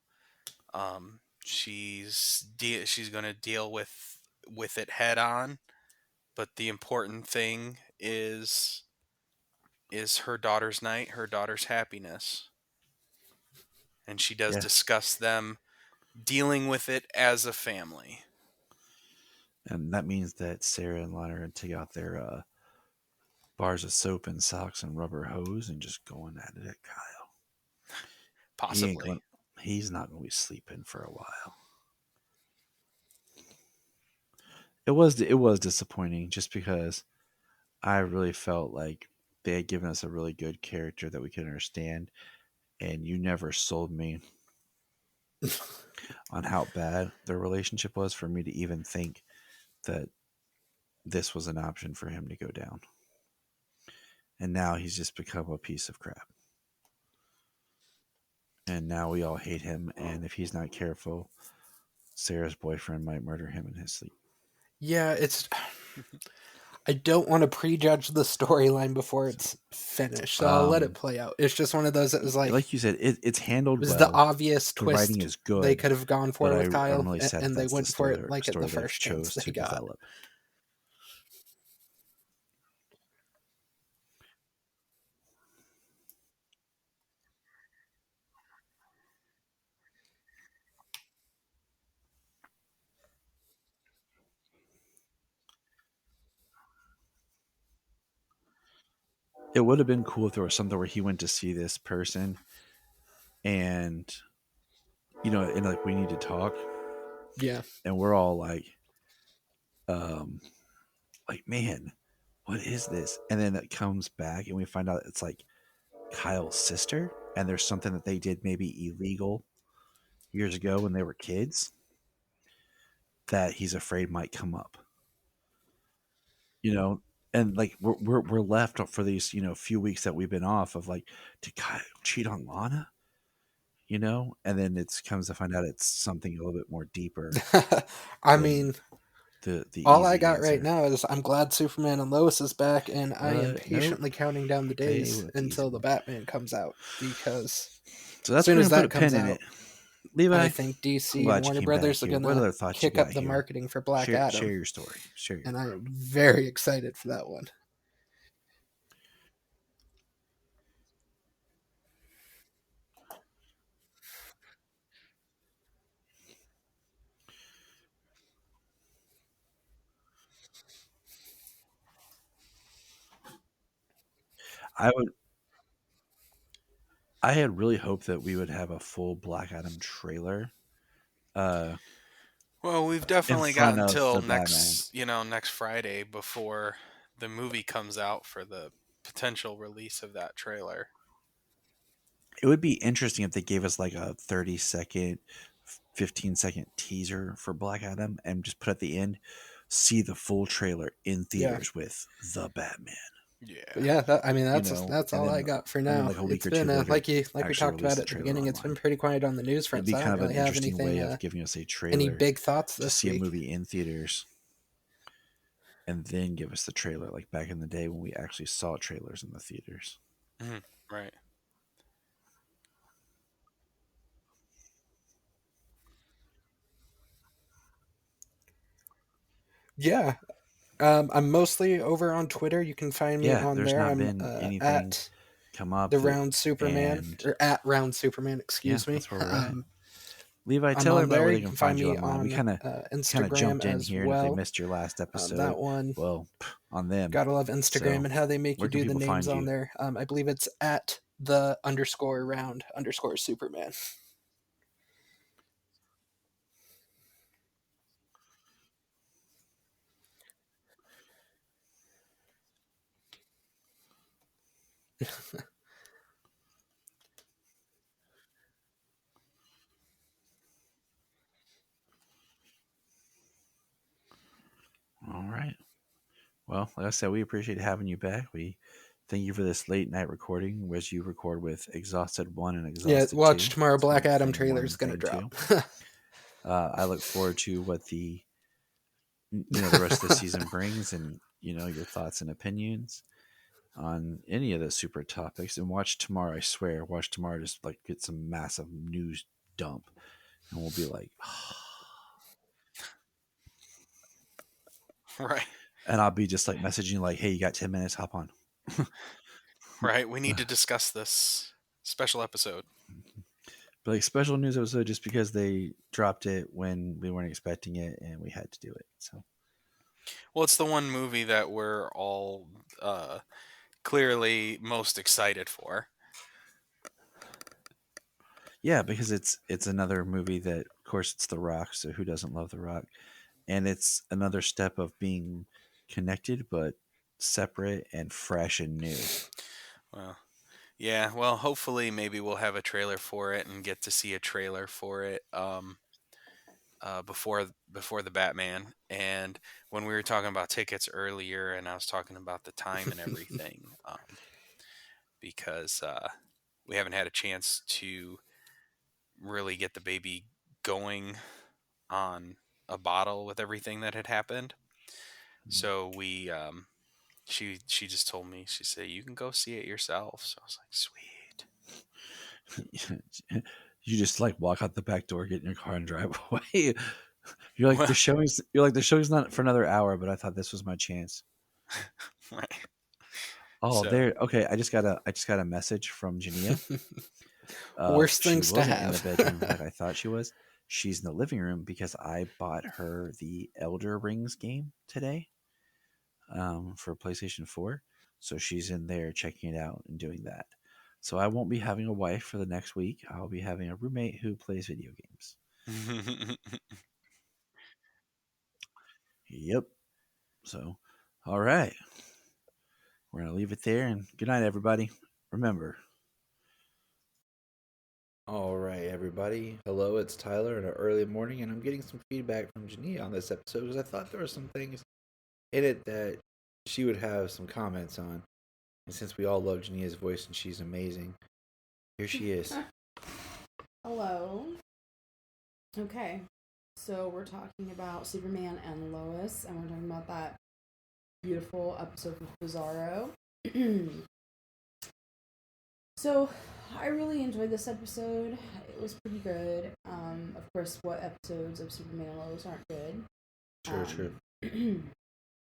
She's going to deal with it head on, but the important thing is her daughter's night, her daughter's happiness, and she does yeah, discuss them dealing with it as a family. and that means that Sarah and Lana are going to take out their bars of soap and socks and rubber hose and just going at it at Kyle. Possibly. He's not going to be sleeping for a while. It was disappointing just because I really felt like they had given us a really good character that we could understand, and you never sold me on how bad their relationship was for me to even think that this was an option for him to go down. And now he's just become a piece of crap. And now we all hate him, and if he's not careful, Sarah's boyfriend might murder him in his sleep. Yeah, it's I don't want to prejudge the storyline before it's finished, so I'll let it play out. It's just one of those that was like you said, it's handled was well. the obvious The writing twist is good, they could have gone for but with Kyle, I'm really sad and they that's went the for story it like at the they first chance they got. develop. It would have been cool if there was something where he went to see this person and and like we need to talk, Yeah. and we're all um like, man, what is this? And then it comes back and we find out it's like Kyle's sister, and there's something that they did maybe illegal years ago when they were kids that he's afraid might come up. you know and like we're left for these few weeks that we've been off of like, did Kyle cheat on Lana? And then it comes to find out it's something a little bit more deeper I than mean, the all I easy got answer. right now is I'm glad Superman and Lois is back, and I am Nope. patiently counting down the days Hey, look, easy until the one. Batman comes out, because So that's as soon where as we're that gonna put a comes pin in out, it. Levi, I think I'm DC and glad you Warner came back Brothers are here. What gonna other thoughts you kick up got the here? marketing for Black share Adam, your story. Share your and I story. am very excited for that one. I would. I had really hoped that we would have a full Black Adam trailer. Uh, Well, we've in definitely got front of until the Batman. next Friday before the movie comes out for the potential release of that trailer. It would be interesting if they gave us like a 30-second, 15-second teaser for Black Adam and just put at the end, see the full trailer in Yeah. theaters with the Batman. But yeah, that's You know, that's and all then- I got for and then, now. like, a week It's or two been later, like we actually talked release about the at the trailer beginning. It's been online. pretty quiet on the news It'd front. be So I kind don't of an really have interesting way anything, of giving us a any trailer big thoughts to this see a week. movie in theaters, and then give us the trailer, like back in the day when we actually saw trailers in the theaters. Right. Yeah, I'm mostly over on Twitter. You can find me Yeah, on there's there. not I'm been anything at come up the that, Round Superman and or at Round Superman. yeah, Excuse me. that's where we're at. Levi, I'm tell on everybody there. where they You can can find find you me online. We on kind of Instagram jumped in as here, and if they well. missed your last episode, That one. well, on them. Gotta love Instagram So, and how they make you where can do the people names find on you? there. I believe it's at the _round_Superman. All right. Well, like I said, we appreciate having you back. We thank you for this late night recording, which you record with Exhausted 1 and Yeah, Exhausted 2. watch tomorrow. It's Black been Adam thing trailer 1 is and gonna thing drop. 2. I look forward to what the rest of the season brings, and your thoughts and opinions on any of the super topics. And watch tomorrow. I swear, watch tomorrow. Just like get some massive news dump, and we'll be like, Right. and I'll be just like messaging like, "Hey, you got 10 minutes? Hop on." Right. We need to discuss this special episode. But like special news episode just because they dropped it when we weren't expecting it and we had to do it. So Well, it's the one movie that we're all clearly most excited for. yeah, because it's another movie that, of course, it's The Rock. So who doesn't love The Rock? And it's another step of being connected but separate and fresh and new. Well, yeah. Well, hopefully, maybe we'll have a trailer for it and get to see a trailer for it before the Batman. And when we were talking about tickets earlier, and I was talking about the time and everything, because we haven't had a chance to really get the baby going on a bottle with everything that had happened. So we she just told me, she said, you can go see it yourself. So I was like, sweet. You just like walk out the back door, get in your car, and drive away. You're like Well, the show's not for another hour, but I thought this was my chance. right. Oh, So there. Okay, I just got a message from Junia. Worst She things to wasn't in the have. bedroom like I thought she was. She's in the living room because I bought her the Elder Rings game today, for PlayStation 4. So she's in there checking it out and doing that. So I won't be having a wife for the next week. I'll be having a roommate who plays video games. Yep. So, all right. We're going to leave it there, and good night, everybody. Remember. All right, everybody. Hello, it's Tyler in an early morning, and I'm getting some feedback from Junia on this episode because I thought there were some things in it that she would have some comments on. And since we all love Junia's voice and she's amazing, here she is. Hello. Okay, so we're talking about Superman and Lois, and we're talking about that beautiful episode with Bizarro. So, I really enjoyed this episode. It was pretty good. Of course, what episodes of Superman and Lois aren't good? True.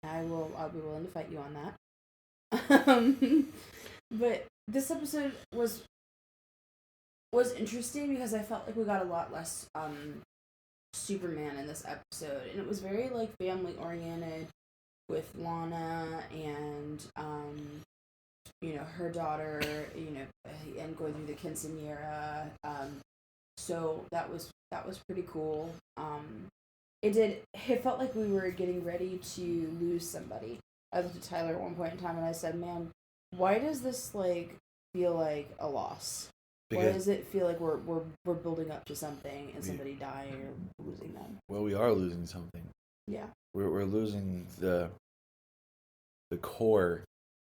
I'll be willing to fight you on that. But this episode was interesting because I felt like we got a lot less Superman in this episode, and it was very like family oriented with Lana and her daughter, and going through the quinceañera. So that was pretty cool. It felt like we were getting ready to lose somebody. I looked at Tyler at one point in time and I said, "Man, why does this feel like a loss? Why does it feel like we're building up to something and somebody dying or losing them?" Well, we are losing something. Yeah. We're losing the core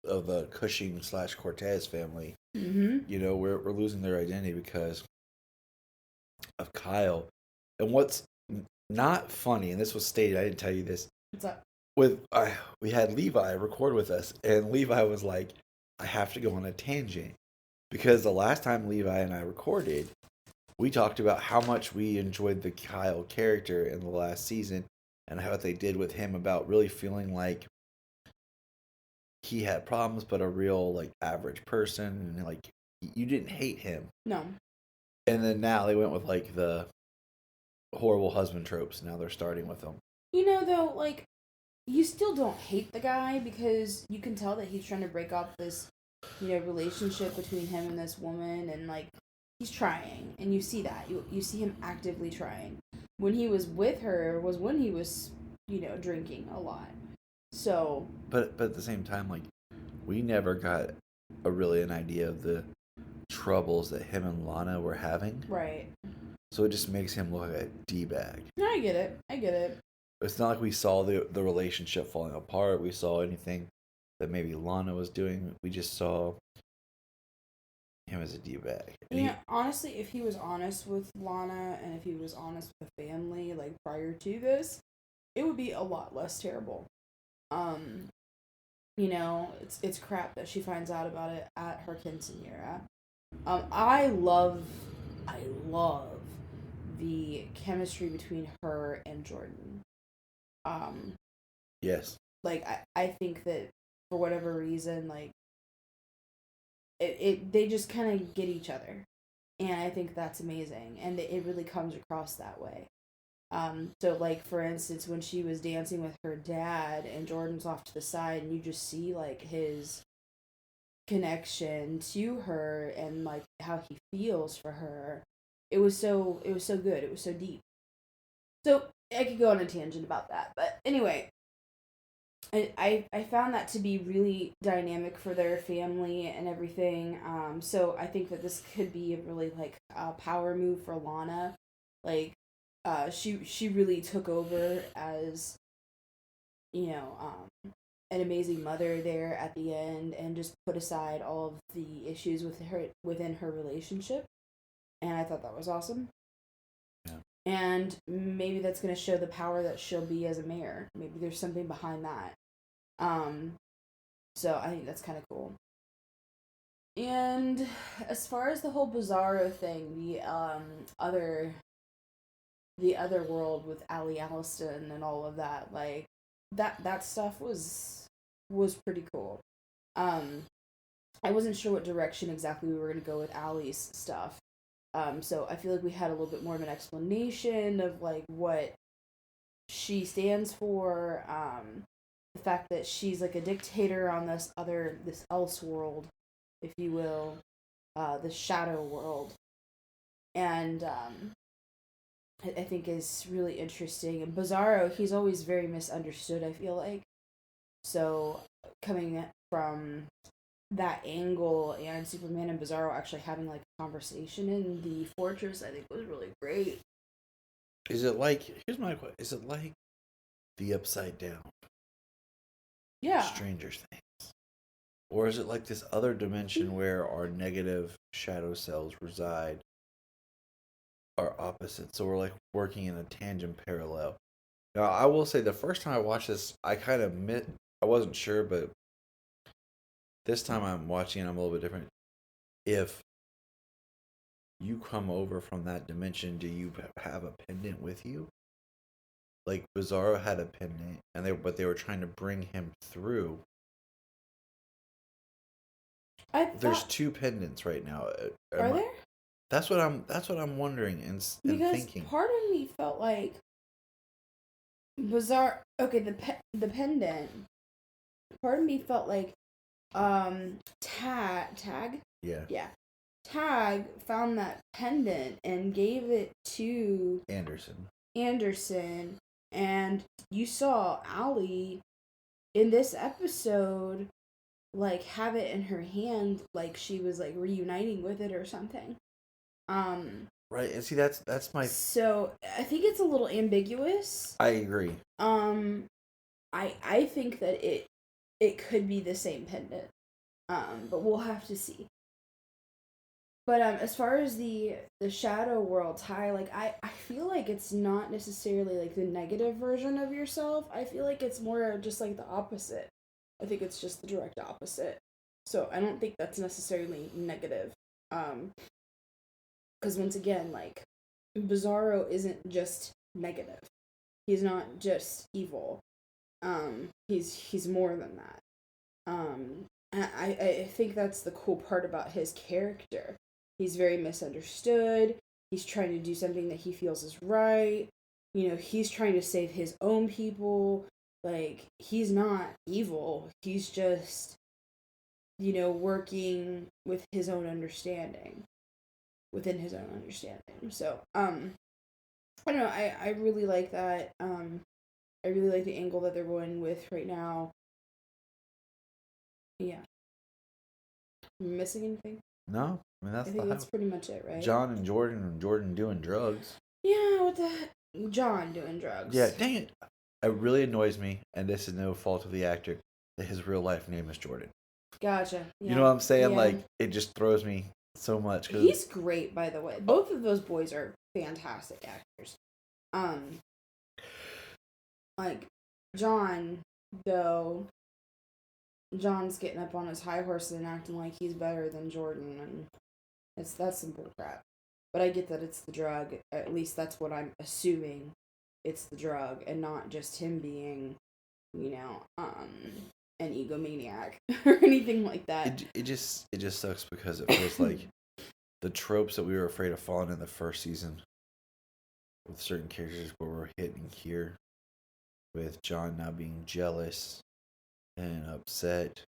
the Cushing / Cortez family. Mm-hmm. You know, we're losing their identity because of Kyle. And what's not funny, and this was stated, I didn't tell you this. What's up? We had Levi record with us, and Levi was like, I have to go on a tangent. Because the last time Levi and I recorded, we talked about how much we enjoyed the Kyle character in the last season and how they did with him about really feeling like he had problems, but a real, like, average person. And, like, you didn't hate him. No. And then now they went with, like, the horrible husband tropes. Now they're starting with them. You know, though, like, you still don't hate the guy because you can tell that he's trying to break off this, you know, relationship between him and this woman, and, like, he's trying, and you see that. You see him actively trying. When he was with her was when he was, you know, drinking a lot. So... But at the same time, like, we never got an idea of the troubles that him and Lana were having. Right. So it just makes him look like a D-bag. I get it. It's not like we saw the relationship falling apart. We saw anything that maybe Lana was doing. We just saw him as a D-bag. Yeah, honestly, if he was honest with Lana and if he was honest with the family, like, prior to this, it would be a lot less terrible. You know, it's crap that she finds out about it at her quinceañera. I love the chemistry between her and Jordan. Yes. Like, I think that for whatever reason, like, they just kind of get each other. And I think that's amazing. And it really comes across that way. So, like, for instance, when she was dancing with her dad and Jordan's off to the side and you just see, like, his connection to her and, like, how he feels for her, it was so good. It was so deep. So, I could go on a tangent about that. But anyway, I found that to be really dynamic for their family and everything. So I think that this could be a really, like, power move for Lana. Like, she really took over as, you know, an amazing mother there at the end and just put aside all of the issues within her relationship. And I thought that was awesome. Yeah. And maybe that's going to show the power that she'll be as a mayor. Maybe there's something behind that. So I think that's kind of cool. And as far as the whole Bizarro thing, the other world with Ali Alliston and all of that, like, that stuff was pretty cool. I wasn't sure what direction exactly we were going to go with Ali's stuff. So I feel like we had a little bit more of an explanation of, like, what she stands for, the fact that she's, like, a dictator on this else world, if you will, the shadow world. And, I think is really interesting. And Bizarro, he's always very misunderstood, I feel like. So, coming from that angle and Superman and Bizarro actually having, like, a conversation in the fortress, I think was really great. Is it like, here's my question, is it like the Upside Down? Yeah. Stranger Things? Or is it like this other dimension where our negative shadow selves reside? Are opposite, so we're, like, working in a tangent parallel. Now, I will say the first time I watched this, I kind of I wasn't sure, but this time I'm watching and I'm a little bit different. If you come over from that dimension, do you have a pendant with you? Like, Bizarro had a pendant, but they were trying to bring him through. There's 2 pendants right now. Are there? That's what I'm wondering and thinking. Because part of me felt like Bizarro. Okay, the pendant. Part of me felt like Tag. Yeah. Tag found that pendant and gave it to Anderson, and you saw Ali in this episode, like, have it in her hand, like she was, like, reuniting with it or something. Right, and see, that's my... So, I think it's a little ambiguous. I agree. I think that it could be the same pendant. But we'll have to see. But as far as the shadow world tie, like I feel like it's not necessarily like the negative version of yourself. I feel like it's more just like the opposite. I think it's just the direct opposite. So I don't think that's necessarily negative. Because once again, like Bizarro isn't just negative. He's not just evil. He's more than that. I think that's the cool part about his character. He's very misunderstood. He's trying to do something that he feels is right. You know, he's trying to save his own people. Like, he's not evil. He's just, you know, working with his own understanding. Within his own understanding. So, I don't know. I really like that. I really like the angle that they're going with right now. Yeah. Am I missing anything? No, I mean I think that's pretty much it, right? John and Jordan doing drugs. Yeah, what the heck? John doing drugs. Yeah, dang it. It really annoys me, and this is no fault of the actor, that his real life name is Jordan. Gotcha. Yeah. You know what I'm saying? Yeah. Like, it just throws me so much. He's great, by the way. Both of those boys are fantastic actors. Like, John, though, John's getting up on his high horse and acting like he's better than Jordan, and that's some bullcrap. But I get that it's the drug. At least that's what I'm assuming. It's the drug, and not just him being, you know, an egomaniac or anything like that. It just sucks because it feels like the tropes that we were afraid of falling in the first season with certain characters where we're hitting here, with John now being jealous and upset.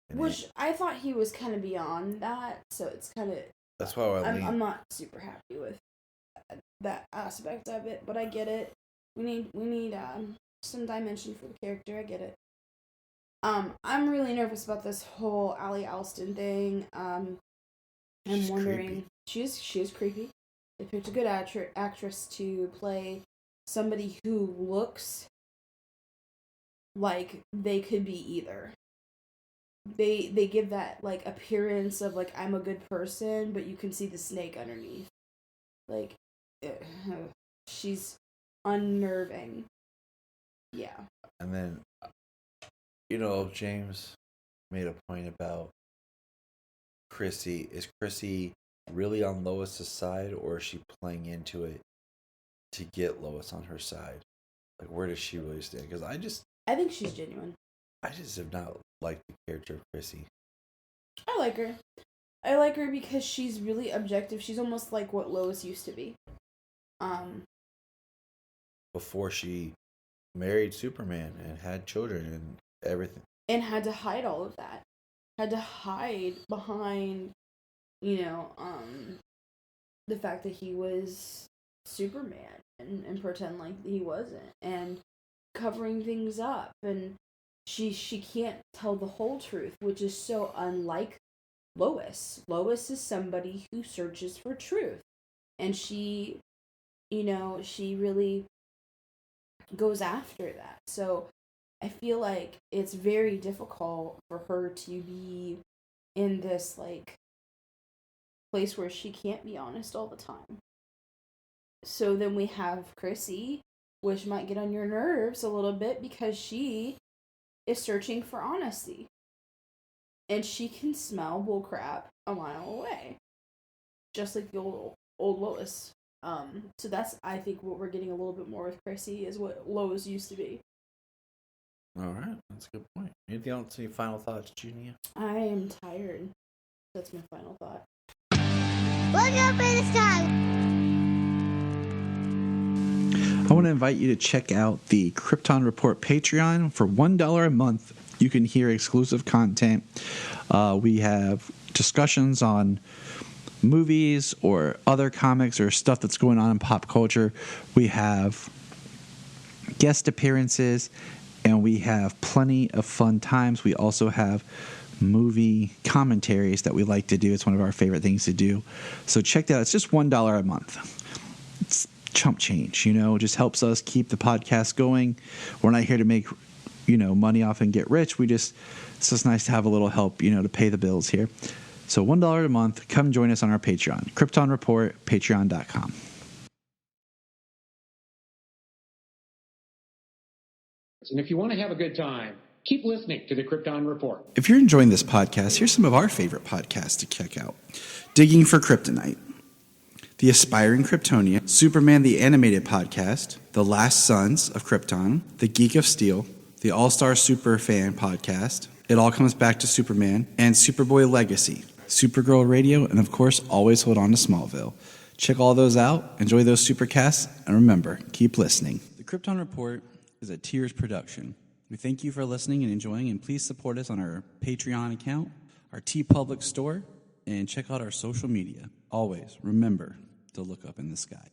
And Which I thought he was kind of beyond that, so it's kind of... That's why I'm not super happy with that aspect of it, but I get it. We need some dimension for the character. I get it. I'm really nervous about this whole Allie Alston thing. I'm wondering. She is creepy. They picked a good actress to play somebody who looks like they could be either. They give that like appearance of like I'm a good person, but you can see the snake underneath. Like, she's unnerving. Yeah. And then, you know, James made a point about Chrissy. Is Chrissy really on Lois's side, or is she playing into it to get Lois on her side? Like, where does she really stand? Because I think she's genuine. I just have not liked the character of Chrissy. I like her. I like her because she's really objective. She's almost like what Lois used to be. Before she married Superman and had children and everything. And had to hide all of that. Had to hide behind, you know, the fact that he was Superman and pretend like he wasn't. And covering things up. And she can't tell the whole truth, which is so unlike Lois. Lois is somebody who searches for truth. And she, you know, she really goes after that. So I feel like it's very difficult for her to be in this, like, place where she can't be honest all the time. So then we have Chrissy, which might get on your nerves a little bit because she is searching for honesty. And she can smell bullcrap a mile away. Just like the old Lois. So that's, I think, what we're getting a little bit more with Chrissy is what Lois used to be. All right, that's a good point. Anything else? Any final thoughts, Junia? I am tired. That's my final thought. Look up in the sky. I want to invite you to check out the Krypton Report Patreon. For $1 a month, you can hear exclusive content. We have discussions on movies or other comics or stuff that's going on in pop culture. We have guest appearances, and we have plenty of fun times. We also have movie commentaries that we like to do. It's one of our favorite things to do. So check that out. It's just $1 a month. It's chump change, you know, it just helps us keep the podcast going. We're not here to make, money off and get rich. It's just nice to have a little help, to pay the bills here. So $1 a month, come join us on our Patreon. Krypton Report, patreon.com. And if you want to have a good time, keep listening to the Krypton Report. If you're enjoying this podcast, here's some of our favorite podcasts to check out. Digging for Kryptonite, The Aspiring Kryptonian, Superman the Animated Podcast, The Last Sons of Krypton, The Geek of Steel, The All-Star Super Fan Podcast, It All Comes Back to Superman, and Superboy Legacy, Supergirl Radio, and of course, always hold on to Smallville. Check all those out, enjoy those supercasts, and remember, keep listening. The Krypton Report is a Tears production. We thank you for listening and enjoying, and please support us on our Patreon account, our TeePublic store, and check out our social media. Always remember to look up in the sky.